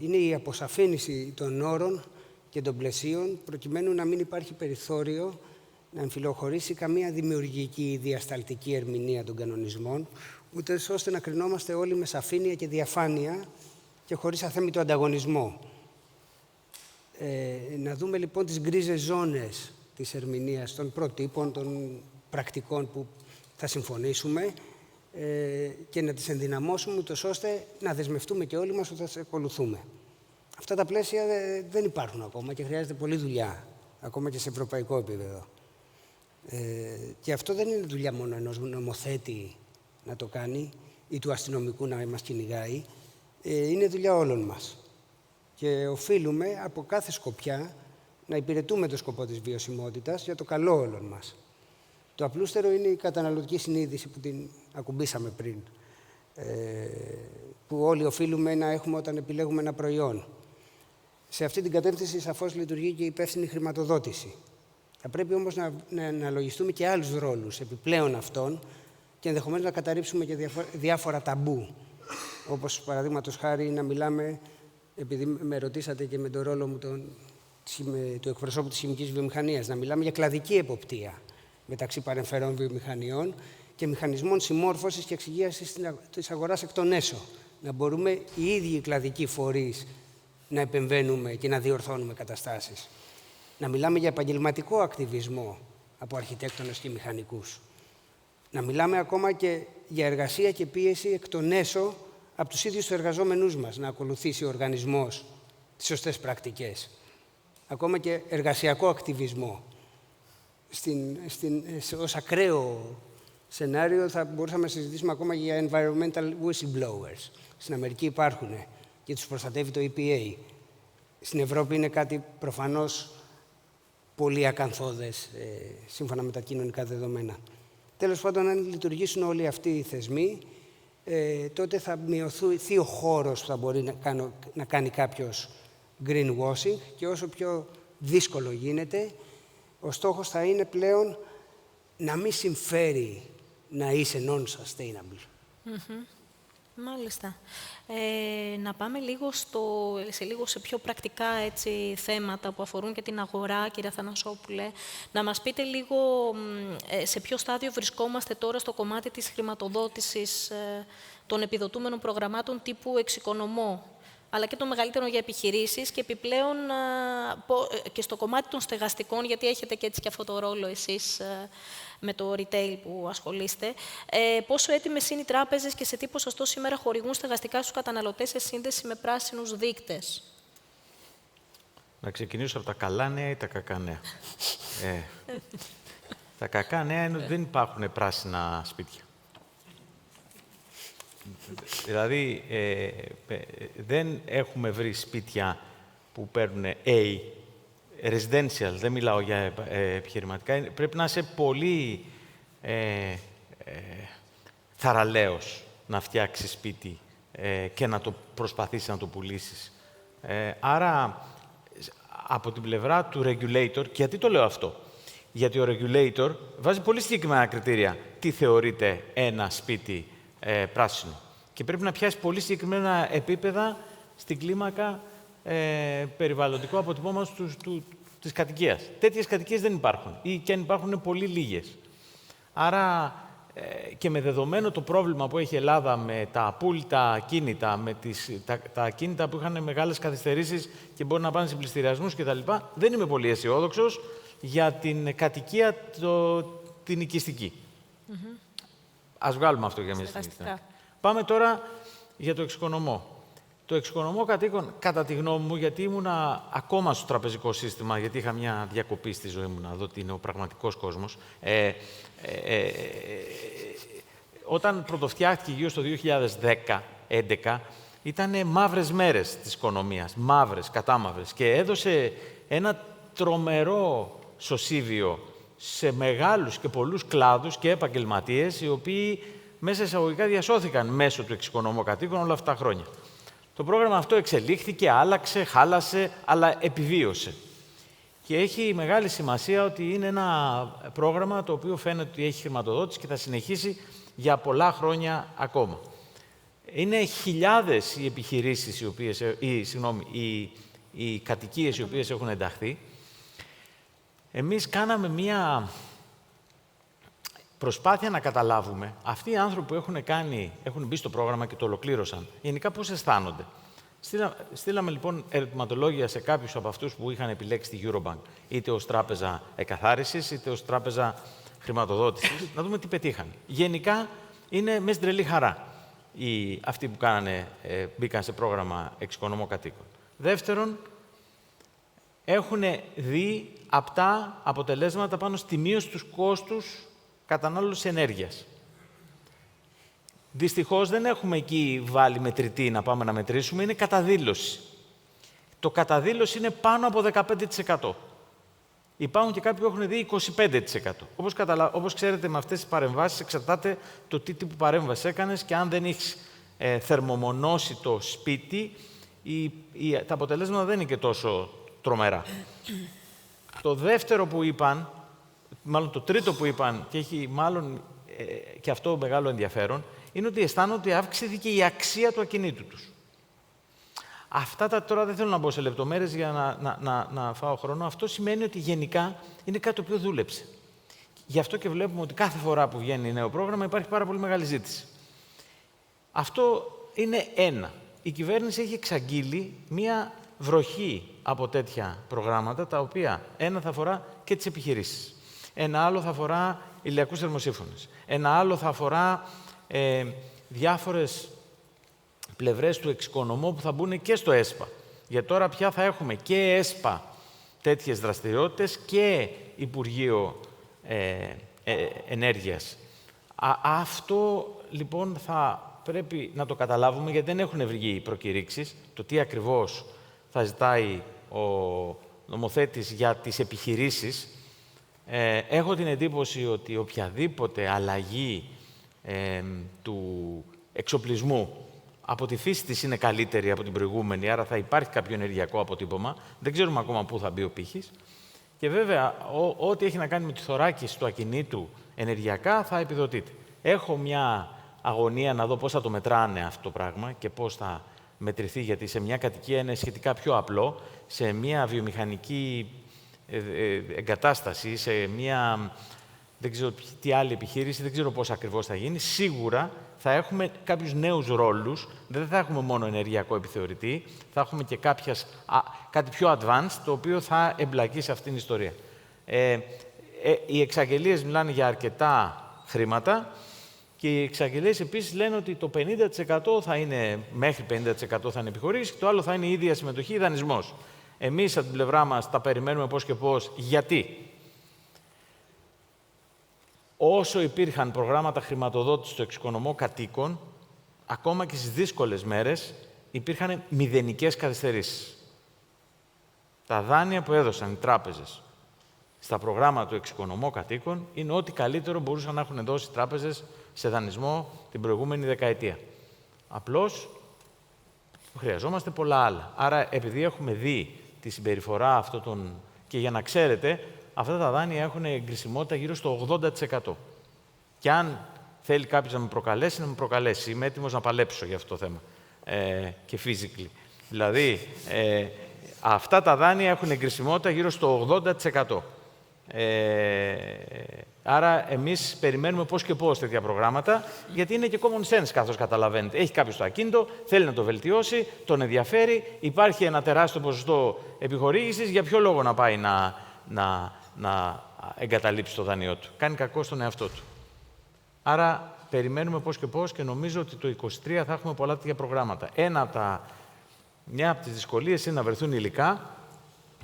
είναι η αποσαφήνιση των όρων και των πλαισίων, προκειμένου να μην υπάρχει περιθώριο να εμφυλοχωρήσει καμία δημιουργική ή διασταλτική ερμηνεία των κανονισμών, ούτε ώστε να κρινόμαστε όλοι με σαφήνεια και διαφάνεια και χωρίς αθέμητο ανταγωνισμό. Να δούμε λοιπόν τις γκρίζες ζώνες της ερμηνείας των προτύπων, των πρακτικών που θα συμφωνήσουμε και να τις ενδυναμώσουμε, ούτως ώστε να δεσμευτούμε και όλοι μας ότι θα τις ακολουθούμε. Αυτά τα πλαίσια δεν υπάρχουν ακόμα και χρειάζεται πολλή δουλειά, ακόμα και σε ευρωπαϊκό επίπεδο. Και αυτό δεν είναι δουλειά μόνο ενός νομοθέτη να το κάνει ή του αστυνομικού να μας κυνηγάει, είναι δουλειά όλων μας. Και οφείλουμε από κάθε σκοπιά να υπηρετούμε το σκοπό της βιωσιμότητας για το καλό όλων μας. Το απλούστερο είναι η καταναλωτική συνείδηση που την ακουμπήσαμε πριν, που όλοι οφείλουμε να έχουμε όταν επιλέγουμε ένα προϊόν. Σε αυτή την κατεύθυνση σαφώς λειτουργεί και η υπεύθυνη χρηματοδότηση. Θα πρέπει όμως να αναλογιστούμε και άλλους ρόλους επιπλέον αυτών και ενδεχομένως να καταρρύψουμε και διάφορα ταμπού. Όπως παραδείγματος χάρη να μιλάμε, επειδή με ρωτήσατε και με τον ρόλο μου του εκπροσώπου της χημικής βιομηχανίας, να μιλάμε για κλαδική εποπτεία μεταξύ παρεμφερών βιομηχανιών και μηχανισμών συμμόρφωσης και εξυγίασης της αγοράς εκ των έσω. Να μπορούμε οι ίδιοι οι κλαδικοί φορείς να επεμβαίνουμε και να διορθώνουμε καταστάσεις. Να μιλάμε για επαγγελματικό ακτιβισμό από αρχιτέκτονες και μηχανικούς. Να μιλάμε ακόμα και για εργασία και πίεση εκ των έσω από τους ίδιους τους εργαζόμενούς μας, να ακολουθήσει ο οργανισμός τις σωστές πρακτικές. Ακόμα και εργασιακό ακτιβισμό. Ως ακραίο σενάριο θα μπορούσαμε να συζητήσουμε ακόμα για environmental whistleblowers. Στην Αμερική υπάρχουν και τους προστατεύει το EPA. Στην Ευρώπη είναι κάτι προφανώς πολύ ακαθόδες, σύμφωνα με τα κοινωνικά δεδομένα. Τέλος πάντων, αν λειτουργήσουν όλοι αυτοί οι θεσμοί, τότε θα μειωθεί ο χώρος που θα μπορεί να κάνει κάποιος greenwashing και όσο πιο δύσκολο γίνεται, ο στόχος θα είναι πλέον να μην συμφέρει να είσαι non-sustainable. Μάλιστα. Να πάμε λίγο σε πιο πρακτικά, έτσι, θέματα που αφορούν και την αγορά, κύριε Αθανασόπουλε. Να μας πείτε λίγο σε ποιο στάδιο βρισκόμαστε τώρα στο κομμάτι της χρηματοδότησης των επιδοτούμενων προγραμμάτων τύπου Εξοικονομώ, αλλά και των μεγαλύτερων για επιχειρήσεις και επιπλέον και στο κομμάτι των στεγαστικών, γιατί έχετε και έτσι και αυτό το ρόλο εσείς με το retail που ασχολείστε. Πόσο έτοιμες είναι οι τράπεζες και σε τι ποσοστό σήμερα χορηγούν στεγαστικά στους καταναλωτές σε σύνδεση με πράσινους δείκτες? Να ξεκινήσω από τα καλά νέα ή τα κακά νέα? Τα κακά νέα είναι ότι δεν υπάρχουν πράσινα σπίτια. Δηλαδή, δεν έχουμε βρει σπίτια που παίρνουν A, residential, δεν μιλάω για επιχειρηματικά. Πρέπει να είσαι πολύ θαραλέος να φτιάξεις σπίτι και να το προσπαθήσεις να το πουλήσεις. Άρα, από την πλευρά του regulator, και γιατί το λέω αυτό? Γιατί ο regulator βάζει πολύ συγκεκριμένα κριτήρια. Τι θεωρείται ένα σπίτι πράσινο? Και πρέπει να πιάσει πολύ συγκεκριμένα επίπεδα στην κλίμακα περιβαλλοντικού αποτυπώματος της κατοικίας. Τέτοιες κατοικίες δεν υπάρχουν ή και αν υπάρχουν είναι πολύ λίγες. Άρα και με δεδομένο το πρόβλημα που έχει η Ελλάδα με τα απούλητα ακίνητα, με τα ακίνητα που είχαν μεγάλες καθυστερήσεις και μπορεί να πάνε σε πληστηριασμούς κτλ., δεν είμαι πολύ αισιόδοξος για την κατοικία την οικιστική. Ας βγάλουμε αυτό για μια στιγμή. Πάμε τώρα για το εξοικονομό. Το εξοικονομό κατοίκων, κατά τη γνώμη μου, γιατί ήμουνα ακόμα στο τραπεζικό σύστημα, γιατί είχα μια διακοπή στη ζωή μου να δω τι είναι ο πραγματικός κόσμος, όταν πρωτοφτιάχτηκε γύρω στο 2010-2011, ήταν μαύρες μέρες της οικονομίας, μαύρες, κατάμαυρες, και έδωσε ένα τρομερό σωσίβιο σε μεγάλους και πολλούς κλάδους και επαγγελματίες, οι οποίοι μέσα εισαγωγικά διασώθηκαν μέσω του εξοικονομού κατοίκων όλα αυτά τα χρόνια. Το πρόγραμμα αυτό εξελίχθηκε, άλλαξε, χάλασε, αλλά επιβίωσε. Και έχει μεγάλη σημασία ότι είναι ένα πρόγραμμα το οποίο φαίνεται ότι έχει χρηματοδότηση και θα συνεχίσει για πολλά χρόνια ακόμα. Είναι χιλιάδες οι επιχειρήσεις, οι κατοικίες οι οποίες έχουν ενταχθεί. Εμείς κάναμε μία προσπάθεια να καταλάβουμε αυτοί οι άνθρωποι που έχουν μπει στο πρόγραμμα και το ολοκλήρωσαν, γενικά πώς αισθάνονται. Στείλαμε λοιπόν ερωτηματολόγια σε κάποιους από αυτούς που είχαν επιλέξει τη Eurobank, είτε ως τράπεζα εκαθάρισης, είτε ως τράπεζα χρηματοδότησης, να δούμε τι πετύχαν. Γενικά είναι με τρελή χαρά αυτοί που μπήκαν σε πρόγραμμα εξοικονομώ κατοίκων. Δεύτερον, έχουν δει απτά αποτελέσματα πάνω στη μείωση του κόστους κατανάλωσης ενέργειας. Δυστυχώς δεν έχουμε εκεί βάλει μετρητή να πάμε να μετρήσουμε, είναι καταδήλωση. Το καταδήλωση είναι πάνω από 15%. Υπάρχουν και κάποιοι που έχουν δει 25%. Όπως ξέρετε, με αυτές τις παρεμβάσεις εξαρτάται το τι τύπου παρέμβαση έκανες και αν δεν έχεις θερμομονώσει το σπίτι, τα αποτελέσματα δεν είναι και τόσο τρομερά. Το δεύτερο που είπαν, μάλλον το τρίτο που είπαν, και έχει μάλλον και αυτό μεγάλο ενδιαφέρον, είναι ότι αισθάνονται ότι αυξήθηκε η αξία του ακινήτου τους. Αυτά τώρα δεν θέλω να μπω σε λεπτομέρειες για να φάω χρόνο. Αυτό σημαίνει ότι γενικά είναι κάτι το οποίο δούλεψε. Γι' αυτό και βλέπουμε ότι κάθε φορά που βγαίνει νέο πρόγραμμα υπάρχει πάρα πολύ μεγάλη ζήτηση. Αυτό είναι ένα. Η κυβέρνηση έχει εξαγγείλει μία βροχή από τέτοια προγράμματα, τα οποία ένα θα αφορά και τις επιχειρήσεις. Ένα άλλο θα αφορά ηλιακούς θερμοσύφωνες. Ένα άλλο θα αφορά διάφορες πλευρές του εξοικονομού που θα μπουν και στο ΕΣΠΑ. Γιατί τώρα πια θα έχουμε και ΕΣΠΑ τέτοιες δραστηριότητες και Υπουργείο Ενέργειας. Αυτό λοιπόν θα πρέπει να το καταλάβουμε, γιατί δεν έχουν βγει οι προκηρύξεις, το τι ακριβώς θα ζητάει ο νομοθέτης για τις επιχειρήσεις. Έχω την εντύπωση ότι οποιαδήποτε αλλαγή του εξοπλισμού από τη φύση της είναι καλύτερη από την προηγούμενη, άρα θα υπάρχει κάποιο ενεργειακό αποτύπωμα. Δεν ξέρουμε ακόμα πού θα μπει ο πύχης. Και βέβαια, ό,τι έχει να κάνει με τη θωράκιση του ακινήτου ενεργειακά θα επιδοτείται. Έχω μια αγωνία να δω πώς θα το μετράνε αυτό το πράγμα και πώς θα μετρηθεί, γιατί σε μια κατοικία είναι σχετικά πιο απλό, σε μια βιομηχανική εγκατάσταση, σε μια δεν ξέρω τι άλλη επιχείρηση, δεν ξέρω πώς ακριβώς θα γίνει. Σίγουρα θα έχουμε κάποιους νέους ρόλους, δεν θα έχουμε μόνο ενεργειακό επιθεωρητή, θα έχουμε και κάτι πιο advanced, το οποίο θα εμπλακεί σε αυτήν την ιστορία. Οι εξαγγελίες μιλάνε για αρκετά χρήματα και οι εξαγγελίες επίσης λένε ότι το 50% θα είναι, μέχρι 50% θα είναι επιχορήγηση και το άλλο θα είναι η ίδια συμμετοχή ή δανεισμός. Εμείς από την πλευρά μας τα περιμένουμε πώς και πώς. Γιατί? Όσο υπήρχαν προγράμματα χρηματοδότησης στο εξοικονομώ κατοίκων, ακόμα και στις δύσκολες μέρες υπήρχαν μηδενικές καθυστερήσεις. Τα δάνεια που έδωσαν οι τράπεζες στα προγράμματα του εξοικονομώ κατοίκων είναι ό,τι καλύτερο μπορούσαν να έχουν δώσει οι τράπεζες σε δανεισμό την προηγούμενη δεκαετία. Απλώς χρειαζόμαστε πολλά άλλα. Άρα, επειδή έχουμε δει τη συμπεριφορά αυτών των... Και για να ξέρετε, αυτά τα δάνεια έχουν εγκρισιμότητα γύρω στο 80%. Και αν θέλει κάποιος να με προκαλέσει, να με προκαλέσει. Είμαι έτοιμος να παλέψω για αυτό το θέμα. Και physically. Δηλαδή, αυτά τα δάνεια έχουν εγκρισιμότητα γύρω στο 80%. Άρα, εμείς περιμένουμε πώς και πώς τέτοια προγράμματα, γιατί είναι και common sense, καθώς καταλαβαίνετε. Έχει κάποιος το ακίνητο, θέλει να το βελτιώσει, τον ενδιαφέρει, υπάρχει ένα τεράστιο ποσοστό επιχορήγησης, για ποιο λόγο να πάει να εγκαταλείψει το δάνειό του. Κάνει κακό στον εαυτό του. Άρα, περιμένουμε πώς και πώς και νομίζω ότι το 2023 θα έχουμε πολλά τέτοια προγράμματα. Μια από τις δυσκολίες είναι να βρεθούν ηλικά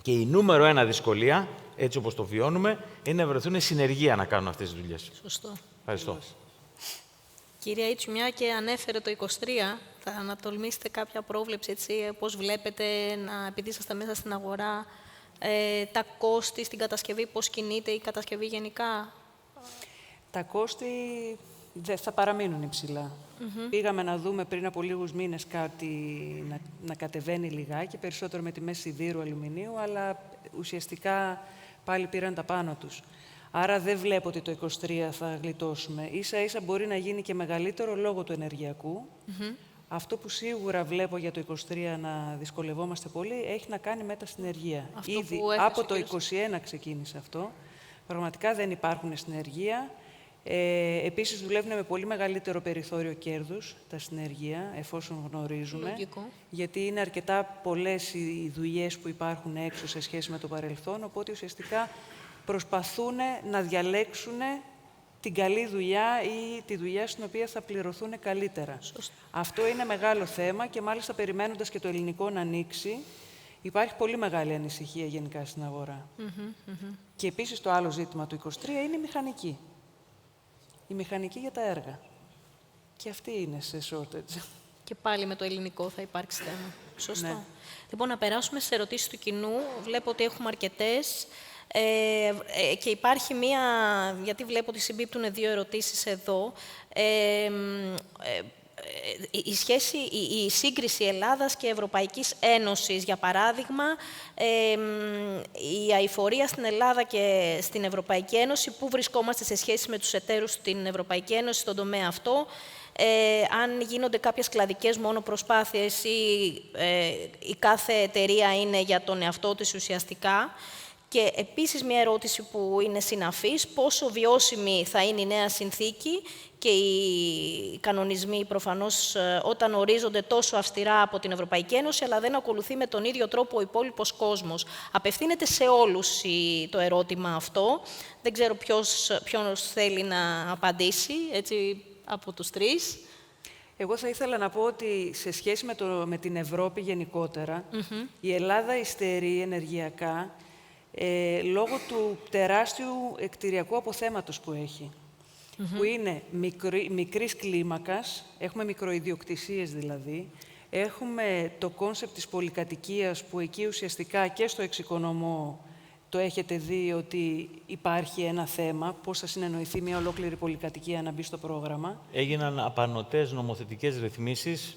και η νούμερο 1 δυσκολία, έτσι όπως το βιώνουμε, είναι να βρεθούν συνεργεία να κάνουν αυτές τις δουλειές. Σωστό. Ευχαριστώ. Κυρία Ήτσου, μια και ανέφερε το 23, θα ανατολμήσετε κάποια πρόβλεψη, έτσι, πώς βλέπετε, επειδή είσαστε μέσα στην αγορά, τα κόστη στην κατασκευή, πώς κινείται η κατασκευή γενικά? Τα κόστη δεν θα παραμείνουν υψηλά. Πήγαμε να δούμε πριν από λίγους μήνες κάτι να κατεβαίνει λιγάκι, περισσότερο με τιμές σιδήρου, αλουμινίου, αλλά ουσιαστικά πάλι πήραν τα πάνω τους. Άρα δεν βλέπω ότι το 23 θα γλιτώσουμε. Ίσα-ίσα μπορεί να γίνει και μεγαλύτερο λόγω του ενεργειακού. Αυτό που σίγουρα βλέπω για το 23 να δυσκολευόμαστε πολύ έχει να κάνει με τα συνεργεία. Ήδη από το 21 ξεκίνησε αυτό. Πραγματικά δεν υπάρχουν συνεργεία. Επίσης, δουλεύουν με πολύ μεγαλύτερο περιθώριο κέρδους τα συνεργεία, εφόσον γνωρίζουμε. Λογικό. Γιατί είναι αρκετά πολλές οι δουλειές που υπάρχουν έξω σε σχέση με το παρελθόν, οπότε ουσιαστικά προσπαθούν να διαλέξουν την καλή δουλειά ή τη δουλειά στην οποία θα πληρωθούν καλύτερα. Σωστά. Αυτό είναι μεγάλο θέμα και μάλιστα περιμένοντας και το ελληνικό να ανοίξει, υπάρχει πολύ μεγάλη ανησυχία γενικά στην αγορά. Και επίσης το άλλο ζήτημα του 23 είναι η μηχανική. Η μηχανική για τα έργα. Και αυτή είναι σε shortage. Και πάλι με το ελληνικό θα υπάρξει θέμα. Σωστό. Ναι. Λοιπόν, να περάσουμε στις ερωτήσεις του κοινού. Βλέπω ότι έχουμε αρκετές. Και υπάρχει μία, γιατί βλέπω ότι συμπίπτουν δύο ερωτήσεις εδώ. Η σύγκριση Ελλάδας και Ευρωπαϊκής Ένωσης, για παράδειγμα, η αειφορία στην Ελλάδα και στην Ευρωπαϊκή Ένωση, πού βρισκόμαστε σε σχέση με τους εταίρους στην Ευρωπαϊκή Ένωση στον τομέα αυτό, αν γίνονται κάποιες κλαδικές μόνο προσπάθειες ή η κάθε εταιρεία είναι για τον εαυτό της ουσιαστικά. Και επίσης μια ερώτηση που είναι συναφής, πόσο βιώσιμη θα είναι η νέα συνθήκη και οι κανονισμοί προφανώς όταν ορίζονται τόσο αυστηρά από την Ευρωπαϊκή Ένωση, αλλά δεν ακολουθεί με τον ίδιο τρόπο ο υπόλοιπος κόσμος. Απευθύνεται σε όλους το ερώτημα αυτό. Δεν ξέρω ποιος θέλει να απαντήσει, έτσι, από τους τρεις. Εγώ θα ήθελα να πω ότι σε σχέση με την Ευρώπη γενικότερα, η Ελλάδα υστερεί ενεργειακά λόγω του τεράστιου κτηριακού αποθέματος που έχει. Που είναι μικρής κλίμακας, έχουμε μικροϊδιοκτησίες δηλαδή, έχουμε το κόνσεπτ της πολυκατοικίας που εκεί ουσιαστικά και στο εξοικονομώ το έχετε δει ότι υπάρχει ένα θέμα, πώς θα συνεννοηθεί μια ολόκληρη πολυκατοικία να μπει στο πρόγραμμα. Έγιναν απανωτές νομοθετικές ρυθμίσεις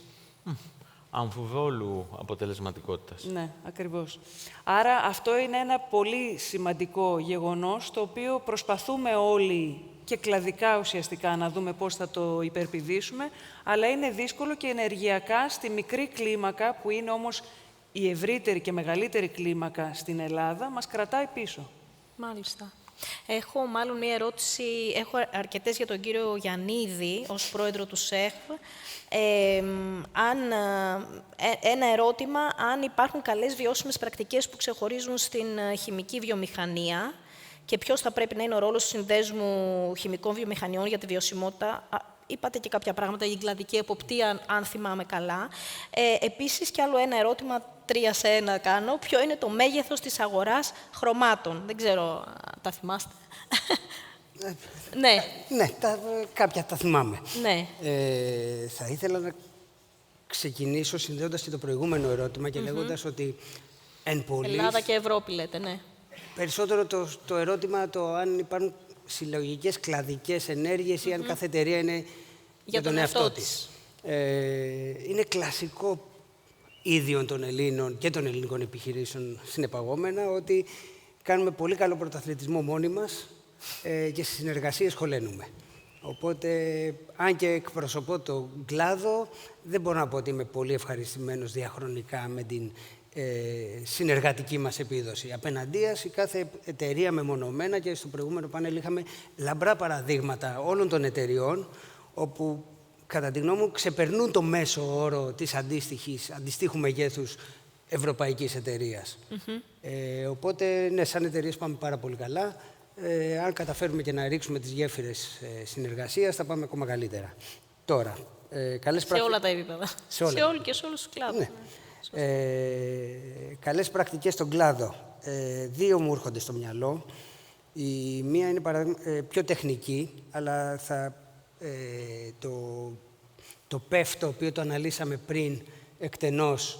αμφιβόλου αποτελεσματικότητας. Ναι, ακριβώς. Άρα αυτό είναι ένα πολύ σημαντικό γεγονός, το οποίο προσπαθούμε όλοι και κλαδικά ουσιαστικά να δούμε πώς θα το υπερπηδήσουμε, αλλά είναι δύσκολο και ενεργειακά στη μικρή κλίμακα, που είναι όμως η ευρύτερη και μεγαλύτερη κλίμακα στην Ελλάδα, μας κρατάει πίσω. Μάλιστα. Έχω μάλλον μία ερώτηση, έχω αρκετές για τον κύριο Γιαννίδη, ως πρόεδρο του ΣΕΧ. Ένα ερώτημα, αν υπάρχουν καλές βιώσιμες πρακτικές που ξεχωρίζουν στην χημική βιομηχανία και ποιος θα πρέπει να είναι ο ρόλος του Συνδέσμου Χημικών Βιομηχανιών για τη βιωσιμότητα. Είπατε και κάποια πράγματα, η κλαδική εποπτεία, αν θυμάμαι καλά. Επίσης, κι άλλο ένα ερώτημα, 3 σε 1 κάνω. Ποιο είναι το μέγεθος της αγοράς χρωμάτων? Δεν ξέρω, τα θυμάστε. Ναι. Ναι, κάποια τα θυμάμαι. Ναι. Θα ήθελα να ξεκινήσω συνδέοντας και το προηγούμενο ερώτημα και λέγοντας ότι εν πολλοίς... Ελλάδα και Ευρώπη λέτε, ναι. Περισσότερο το ερώτημα το αν υπάρχουν συλλογικές κλαδικές ενέργειες ή αν κάθε εταιρεία είναι για τον εαυτό της. Είναι κλασικό ίδιων των Ελλήνων και των ελληνικών επιχειρήσεων συνεπαγόμενα ότι κάνουμε πολύ καλό πρωταθλητισμό μόνοι μας και στις συνεργασίες χωλένουμε. Οπότε, αν και εκπροσωπώ τον κλάδο, δεν μπορώ να πω ότι είμαι πολύ ευχαριστημένος διαχρονικά με την συνεργατική μας επίδοση. Απέναντίας, η κάθε εταιρεία μεμονωμένα, και στο προηγούμενο πάνελ είχαμε λαμπρά παραδείγματα όλων των εταιριών, όπου κατά τη γνώμη μου ξεπερνούν το μέσο όρο της αντιστοίχου μεγέθους ευρωπαϊκής εταιρείας. Οπότε, ναι, σαν εταιρείες πάμε πάρα πολύ καλά. Αν καταφέρουμε και να ρίξουμε τις γέφυρες συνεργασίας, θα πάμε ακόμα καλύτερα. Τώρα, σε όλα τα επίπεδα. Σε όλους τους κλάδους. Ναι. Καλές πρακτικές στον κλάδο. Δύο μου έρχονται στο μυαλό. Η μία είναι πιο τεχνική, αλλά το PEF, το οποίο το αναλύσαμε πριν εκτενώς,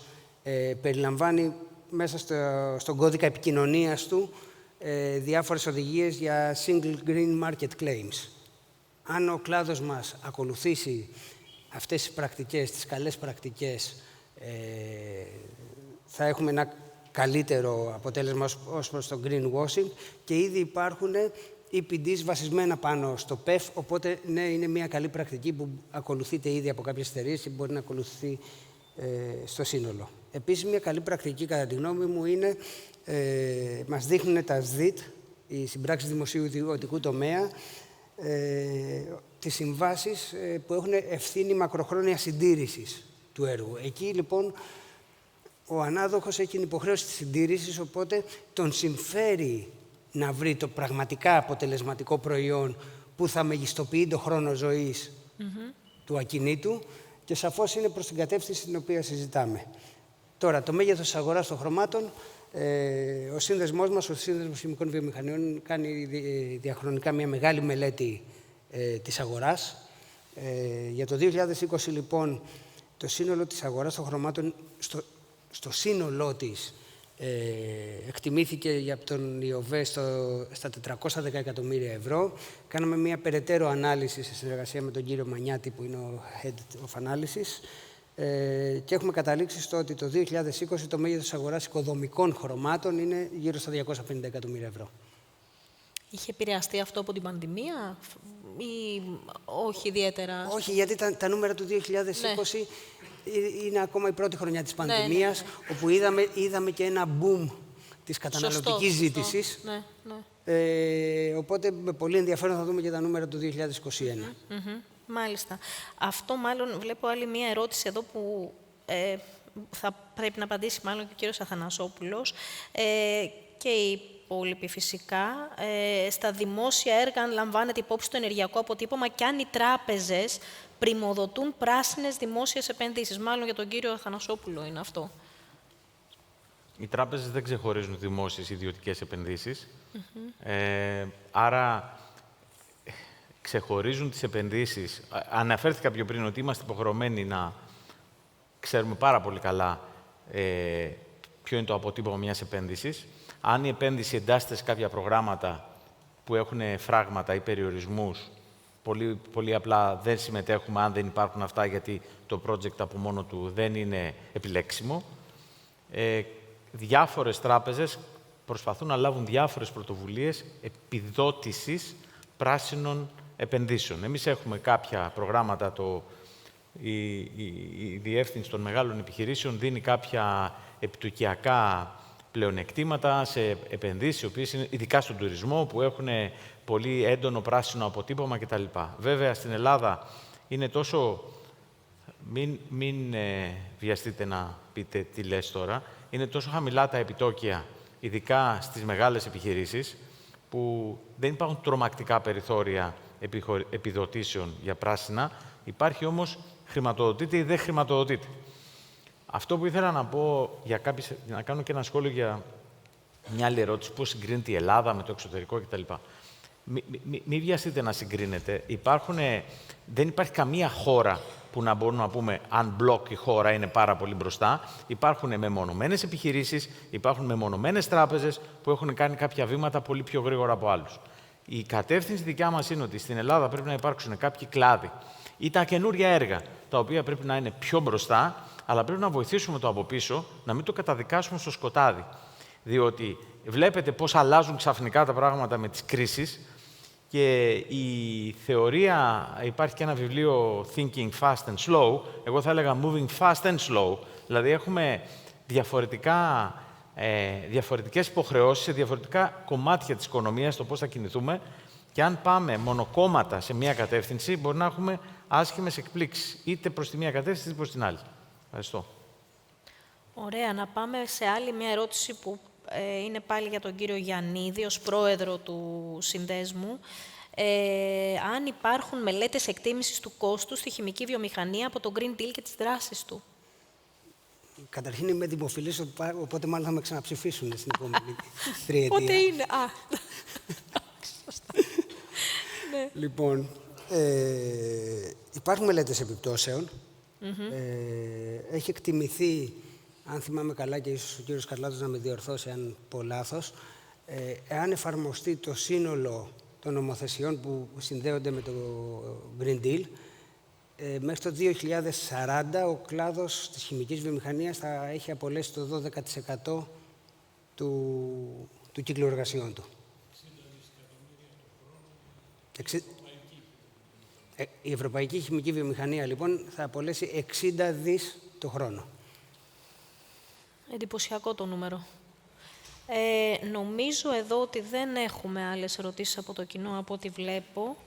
περιλαμβάνει μέσα στον κώδικα επικοινωνίας του διάφορες οδηγίες για Single Green Market Claims. Αν ο κλάδος μας ακολουθήσει αυτές τις πρακτικές, τις καλές πρακτικές, θα έχουμε ένα καλύτερο αποτέλεσμα ως προς το greenwashing, και ήδη υπάρχουν EPDs βασισμένα πάνω στο PEF, οπότε ναι, είναι μια καλή πρακτική που ακολουθείται ήδη από κάποιες εταιρείες και μπορεί να ακολουθεί στο σύνολο. Επίσης, μια καλή πρακτική, κατά τη γνώμη μου, είναι μας δείχνουν τα ΣΔΙΤ, οι συμπράξεις δημοσίου ιδιωτικού τομέα, τις συμβάσεις που έχουν ευθύνη μακροχρόνια συντήρησης του έργου. Εκεί, λοιπόν, ο ανάδοχος έχει την υποχρέωση της συντήρησης, οπότε τον συμφέρει να βρει το πραγματικά αποτελεσματικό προϊόν που θα μεγιστοποιεί το χρόνο ζωής του ακινήτου, και σαφώς είναι προς την κατεύθυνση την οποία συζητάμε. Τώρα, το μέγεθος της αγοράς των χρωμάτων, ο σύνδεσμός μας, ο Σύνδεσμος Χημικών Βιομηχανιών, κάνει διαχρονικά μια μεγάλη μελέτη της αγοράς. Για το 2020, λοιπόν, το σύνολο της αγοράς των χρωμάτων, στο σύνολό της, εκτιμήθηκε από τον ΙΟΒΕ στα 410 εκατομμύρια ευρώ. Κάναμε μια περαιτέρω ανάλυση σε συνεργασία με τον κύριο Μανιάτη, που είναι ο Head of Analysis, και έχουμε καταλήξει στο ότι το 2020 το μέγεθος της αγοράς οικοδομικών χρωμάτων είναι γύρω στα 250 εκατομμύρια ευρώ. Είχε επηρεαστεί αυτό από την πανδημία ή όχι ιδιαίτερα? Όχι, γιατί τα νούμερα του 2020 είναι ακόμα η πρώτη χρονιά της πανδημίας, όπου είδαμε και ένα boom της καταναλωτικής ζήτησης. Οπότε με πολύ ενδιαφέρον θα δούμε και τα νούμερα του 2021. Μάλιστα. Αυτό μάλλον βλέπω άλλη μία ερώτηση εδώ που θα πρέπει να απαντήσει μάλλον και ο κύριος Αθανασόπουλος και οι υπόλοιποι φυσικά. Στα δημόσια έργα, αν λαμβάνεται υπόψη το ενεργειακό αποτύπωμα, και αν οι τράπεζες πριμοδοτούν πράσινες δημόσιες επενδύσεις. Μάλλον για τον κύριο Αθανασόπουλο είναι αυτό. Οι τράπεζες δεν ξεχωρίζουν δημόσιες ιδιωτικές επενδύσεις. Άρα ξεχωρίζουν τις επενδύσεις. Αναφέρθηκα πιο πριν ότι είμαστε υποχρεωμένοι να ξέρουμε πάρα πολύ καλά ποιο είναι το αποτύπωμα μιας επένδυσης. Αν η επένδυση εντάσσεται σε κάποια προγράμματα που έχουν φράγματα ή περιορισμούς, πολύ απλά δεν συμμετέχουμε αν δεν υπάρχουν αυτά, γιατί το project από μόνο του δεν είναι επιλέξιμο. Διάφορες τράπεζες προσπαθούν να λάβουν διάφορες πρωτοβουλίες επιδότησης πράσινων επενδύσεων. Εμείς έχουμε κάποια προγράμματα, η Διεύθυνση των Μεγάλων Επιχειρήσεων δίνει κάποια επιτοκιακά πλεονεκτήματα σε επενδύσεις, οι οποίες είναι ειδικά στον τουρισμό, που έχουν πολύ έντονο πράσινο αποτύπωμα κτλ. Βέβαια, στην Ελλάδα είναι τόσο... Μην βιαστείτε να πείτε τι λες τώρα. Είναι τόσο χαμηλά τα επιτόκια, ειδικά στις μεγάλες επιχειρήσεις, που δεν υπάρχουν τρομακτικά περιθώρια επιδοτήσεων για πράσινα. Υπάρχει όμως χρηματοδοτείται ή δεν χρηματοδοτείται. Αυτό που ήθελα να πω, να κάνω και ένα σχόλιο για μια άλλη ερώτηση, πώς συγκρίνεται η Ελλάδα με το εξωτερικό κτλ. Μην βιαστείτε να συγκρίνετε. Δεν υπάρχει καμία χώρα που να μπορούμε να πούμε αν μπλοκ η χώρα είναι πάρα πολύ μπροστά. Υπάρχουν μεμονωμένες επιχειρήσεις, υπάρχουν μεμονωμένες τράπεζες που έχουν κάνει κάποια βήματα πολύ πιο γρήγορα από άλλους. Η κατεύθυνση δικιά μας είναι ότι στην Ελλάδα πρέπει να υπάρξουν κάποιοι κλάδοι ή τα καινούργια έργα, τα οποία πρέπει να είναι πιο μπροστά, αλλά πρέπει να βοηθήσουμε το από πίσω, να μην το καταδικάσουμε στο σκοτάδι. Διότι βλέπετε πώς αλλάζουν ξαφνικά τα πράγματα με τις κρίσεις, και η θεωρία, υπάρχει και ένα βιβλίο Thinking Fast and Slow, εγώ θα έλεγα Moving Fast and Slow, δηλαδή έχουμε διαφορετικές υποχρεώσεις σε διαφορετικά κομμάτια της οικονομίας, το πώς θα κινηθούμε, και αν πάμε μονοκόμματα σε μία κατεύθυνση, μπορεί να έχουμε άσχημες εκπλήξεις, είτε προς τη μία κατεύθυνση, είτε προς την άλλη. Ευχαριστώ. Ωραία, να πάμε σε άλλη μια ερώτηση που είναι πάλι για τον κύριο Γιαννίδη, ως πρόεδρο του συνδέσμου. Αν υπάρχουν μελέτες εκτίμησης του κόστου στη χημική βιομηχανία από το Green Deal και τις δράσεις του. Καταρχήν είμαι δημοφιλής, οπότε μάλλον θα με ξαναψηφίσουν στην επόμενη τριετία. Πότε είναι. Ναι. Λοιπόν, υπάρχουν μελέτες επιπτώσεων. Έχει εκτιμηθεί, αν θυμάμαι καλά και ίσως ο κύριος Καρλάτος να με διορθώσει αν πω λάθος, εάν εφαρμοστεί το σύνολο των νομοθεσιών που συνδέονται με το Green Deal, μέχρι το 2040 ο κλάδος της χημικής βιομηχανίας θα έχει απολέσει το 12% του κύκλου εργασιών του. Η ευρωπαϊκή χημική βιομηχανία, λοιπόν, θα απολέσει 60 δις το χρόνο. Εντυπωσιακό το νούμερο. Νομίζω εδώ ότι δεν έχουμε άλλες ερωτήσεις από το κοινό, από ό,τι βλέπω.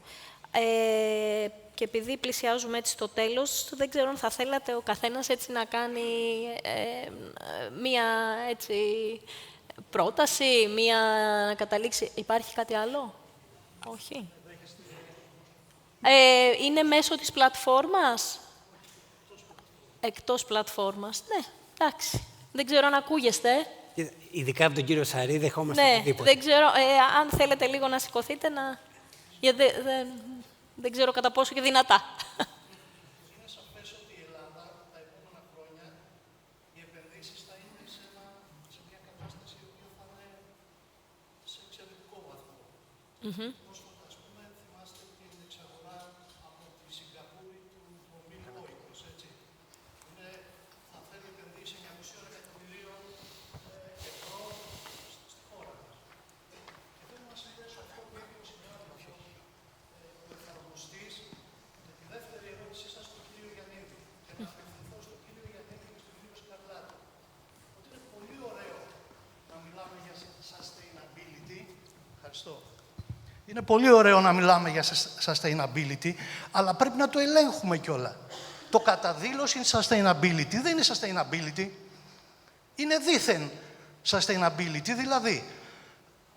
Και επειδή πλησιάζουμε έτσι στο τέλος, δεν ξέρω αν θα θέλατε ο καθένας έτσι να κάνει μία έτσι, πρόταση, να καταλήξει. Υπάρχει κάτι άλλο? Όχι. Είναι μέσω της πλατφόρμας? Εκτός πλατφόρμας. Ναι, εντάξει. Δεν ξέρω αν ακούγεστε. Ειδικά από τον κύριο Σαρή δεχόμαστε οτιδήποτε. Δεν ξέρω. Αν θέλετε λίγο να σηκωθείτε, γιατί δεν ξέρω κατά πόσο και δυνατά. Είναι σαφές ότι η Ελλάδα τα επόμενα χρόνια οι επενδύσεις θα είναι σε μια κατάσταση η οποία θα είναι σε εξαιρετικό βαθμό. Πρόσφατα, ας πούμε, θυμάστε την εξαγορά από τη Σιγκαπούρη του ομίλου Oikos, έτσι. Θα θέλει επενδύσει 900 εκατομμυρίων ευρώ στη χώρα μας. Και θέλω να συνδέσω αυτό που είπε ο συνάδελφος, ο εφαρμοστής, με τη δεύτερη ερώτησή σας στον κύριο Γιαννίδη. Και να απευθυνθώ στον κύριο Γιαννίδη και στον κύριο Σκαρλάτο. Ότι είναι πολύ ωραίο να μιλάμε για sustainability. Ευχαριστώ. Είναι πολύ ωραίο να μιλάμε για sustainability, αλλά πρέπει να το ελέγχουμε κιόλα. Το κατά δήλωση sustainability δεν είναι sustainability. Είναι δήθεν sustainability, δηλαδή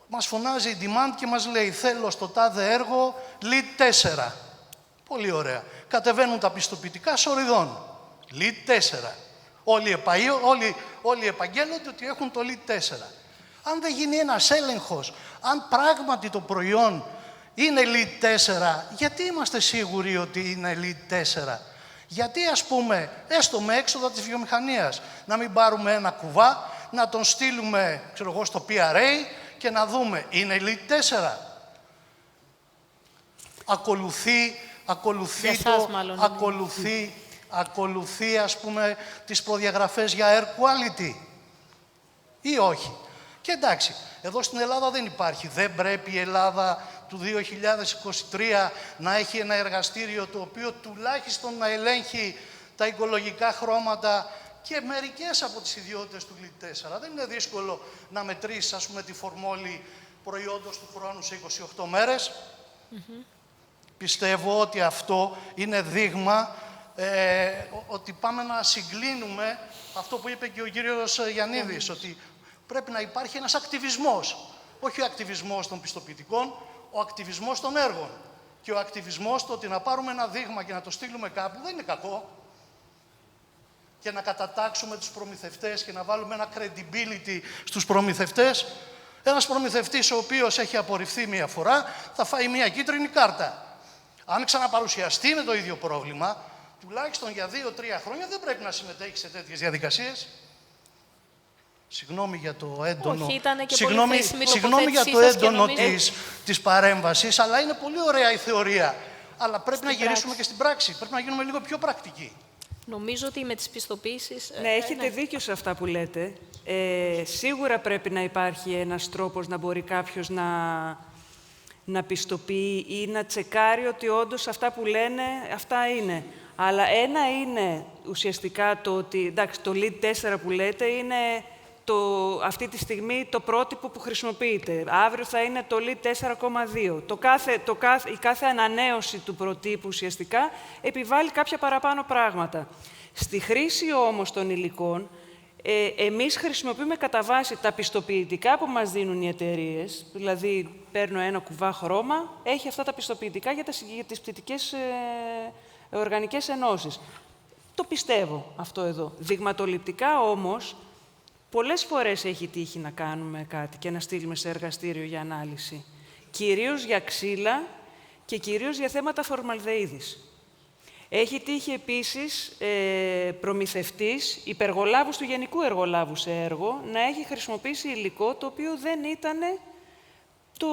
μας φωνάζει η demand και μας λέει θέλω στο τάδε έργο lead 4. Πολύ ωραία. Κατεβαίνουν τα πιστοποιητικά σοριδών. Lead 4. Όλοι επαγγέλλονται ότι έχουν το lead 4. Αν δεν γίνει ένας έλεγχος, αν πράγματι το προϊόν είναι lead 4, γιατί είμαστε σίγουροι ότι είναι lead 4? Γιατί, ας πούμε, έστω με έξοδα της βιομηχανίας, να μην πάρουμε ένα κουβά, να τον στείλουμε, ξέρω εγώ, στο PRA και να δούμε, είναι lead 4? Ακολουθεί, ας πούμε, τις προδιαγραφές για air quality ή όχι? Και εντάξει, εδώ στην Ελλάδα δεν υπάρχει. Δεν πρέπει η Ελλάδα του 2023 να έχει ένα εργαστήριο το οποίο τουλάχιστον να ελέγχει τα οικολογικά χρώματα και μερικές από τις ιδιότητες του LEED 4. Δεν είναι δύσκολο να μετρήσεις, ας πούμε, τη φορμόλη προϊόντος του χρόνου σε 28 μέρες. Πιστεύω ότι αυτό είναι δείγμα ότι πάμε να συγκλίνουμε αυτό που είπε και ο κύριος Γιαννίδης, ότι πρέπει να υπάρχει ένας ακτιβισμός. Όχι ο ακτιβισμός των πιστοποιητικών, ο ακτιβισμός των έργων. Και ο ακτιβισμός το ότι να πάρουμε ένα δείγμα και να το στείλουμε κάπου δεν είναι κακό. Και να κατατάξουμε τους προμηθευτές και να βάλουμε ένα credibility στους προμηθευτές. Ένας προμηθευτής ο οποίος έχει απορριφθεί μία φορά θα φάει μία κίτρινη κάρτα. Αν ξαναπαρουσιαστεί με το ίδιο πρόβλημα, τουλάχιστον για 2-3 χρόνια δεν πρέπει να συμμετέχει σε τέτοιες διαδικασίες. Συγγνώμη για το έντονο, της παρέμβασης, αλλά είναι πολύ ωραία η θεωρία. Αλλά πρέπει να γυρίσουμε και στην πράξη. Πρέπει να γίνουμε λίγο πιο πρακτικοί. Νομίζω ότι με τις πιστοποίησεις... Ναι, έχετε δίκιο σε αυτά που λέτε. Σίγουρα πρέπει να υπάρχει ένας τρόπος να μπορεί κάποιος να πιστοποιεί ή να τσεκάρει ότι όντως αυτά που λένε, αυτά είναι. Αλλά ένα είναι ουσιαστικά το ότι, εντάξει, το lead 4 που λέτε είναι αυτή τη στιγμή το πρότυπο που χρησιμοποιείται. Αύριο θα είναι το lead 4,2. Η κάθε ανανέωση του προτύπου ουσιαστικά επιβάλλει κάποια παραπάνω πράγματα. Στη χρήση όμως των υλικών, εμείς χρησιμοποιούμε κατά βάση τα πιστοποιητικά που μας δίνουν οι εταιρείες, δηλαδή παίρνω ένα κουβά χρώμα, έχει αυτά τα πιστοποιητικά για τις πτυτικές οργανικές ενώσεις. Το πιστεύω αυτό εδώ. Δειγματοληπτικά όμως, πολλές φορές έχει τύχει να κάνουμε κάτι και να στείλουμε σε εργαστήριο για ανάλυση. Κυρίως για ξύλα και κυρίως για θέματα φορμαλδεΐδης. Έχει τύχει επίσης προμηθευτής, υπεργολάβους του γενικού εργολάβου σε έργο, να έχει χρησιμοποιήσει υλικό το οποίο δεν ήταν το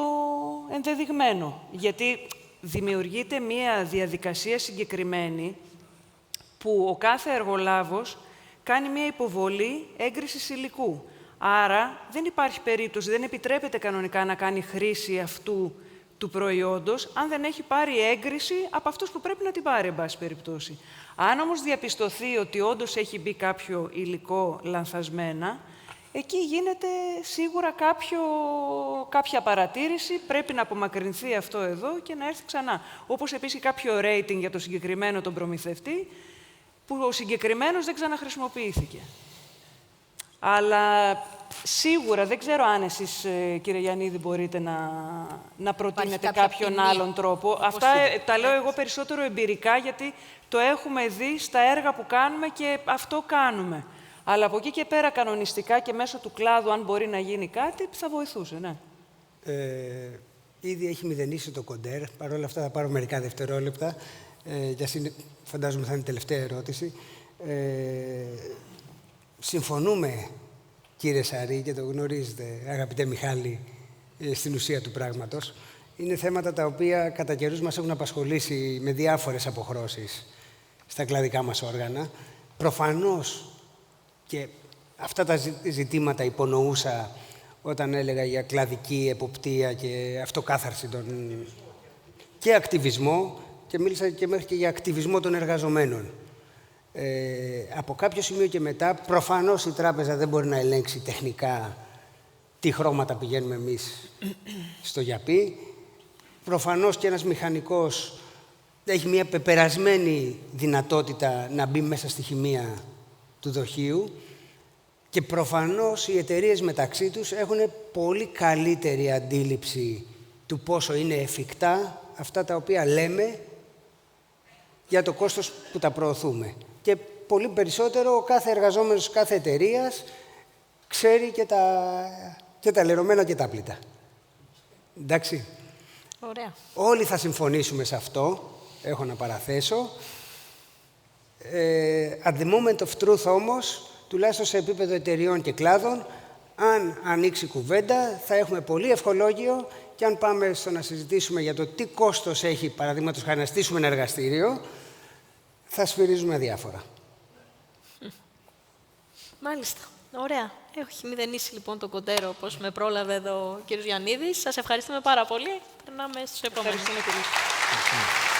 ενδεδειγμένο. Γιατί δημιουργείται μία διαδικασία συγκεκριμένη που ο κάθε εργολάβος κάνει μία υποβολή έγκρισης υλικού. Άρα δεν υπάρχει περίπτωση, δεν επιτρέπεται κανονικά να κάνει χρήση αυτού του προϊόντος, αν δεν έχει πάρει έγκριση από αυτούς που πρέπει να την πάρει, εν πάση περιπτώσει. Αν όμως διαπιστωθεί ότι όντως έχει μπει κάποιο υλικό λανθασμένα, εκεί γίνεται σίγουρα κάποια παρατήρηση, πρέπει να απομακρυνθεί αυτό εδώ και να έρθει ξανά. Όπως επίσης κάποιο rating για το συγκεκριμένο τον προμηθευτή, που ο συγκεκριμένος δεν ξαναχρησιμοποιήθηκε. Αλλά σίγουρα, δεν ξέρω αν εσείς, κύριε Γιαννίδη, μπορείτε να προτείνετε κάποιον άλλον τρόπο. Αυτά τα λέω εγώ περισσότερο εμπειρικά, γιατί το έχουμε δει στα έργα που κάνουμε και αυτό κάνουμε. Αλλά από εκεί και πέρα, κανονιστικά και μέσω του κλάδου, αν μπορεί να γίνει κάτι, θα βοηθούσε, ναι. Ήδη έχει μηδενίσει το κοντέρ. Παρ' όλα αυτά θα πάρω μερικά δευτερόλεπτα. Φαντάζομαι θα είναι η τελευταία ερώτηση. Συμφωνούμε, κύριε Σαρή, και το γνωρίζετε, αγαπητέ Μιχάλη, στην ουσία του πράγματος. Είναι θέματα τα οποία κατά καιρούς μας έχουν απασχολήσει με διάφορες αποχρώσεις στα κλαδικά μας όργανα. Προφανώς και αυτά τα ζητήματα υπονοούσα όταν έλεγα για κλαδική εποπτεία και αυτοκάθαρση και ακτιβισμό, και μίλησα και μέχρι και για ακτιβισμό των εργαζομένων. Από κάποιο σημείο και μετά, προφανώς η τράπεζα δεν μπορεί να ελέγξει τεχνικά τι χρώματα πηγαίνουμε εμείς στο γιαπί. Προφανώς και ένας μηχανικός έχει μια πεπερασμένη δυνατότητα να μπει μέσα στη χημεία του δοχείου και προφανώς οι εταιρείες μεταξύ τους έχουν πολύ καλύτερη αντίληψη του πόσο είναι εφικτά αυτά τα οποία λέμε για το κόστος που τα προωθούμε. Και πολύ περισσότερο ο κάθε εργαζόμενος κάθε εταιρείας ξέρει και τα λερωμένα και τα πλήτα. Εντάξει. Ωραία. Όλοι θα συμφωνήσουμε σε αυτό, έχω να παραθέσω. At the moment of truth όμως, τουλάχιστον σε επίπεδο εταιρειών και κλάδων, αν ανοίξει κουβέντα, θα έχουμε πολύ ευχολόγιο και αν πάμε στο να συζητήσουμε για το τι κόστος έχει, παραδείγματος χάρη, να στήσουμε ένα εργαστήριο, θα σφυρίζουμε αδιάφορα. Μάλιστα. Ωραία. Έχει μηδενίσει λοιπόν το κοντέρο, όπως με πρόλαβε εδώ ο κύριος Γιαννίδης. Σας ευχαριστούμε πάρα πολύ. Περνάμε στους επόμενους. Ευχαριστούμε πολύ.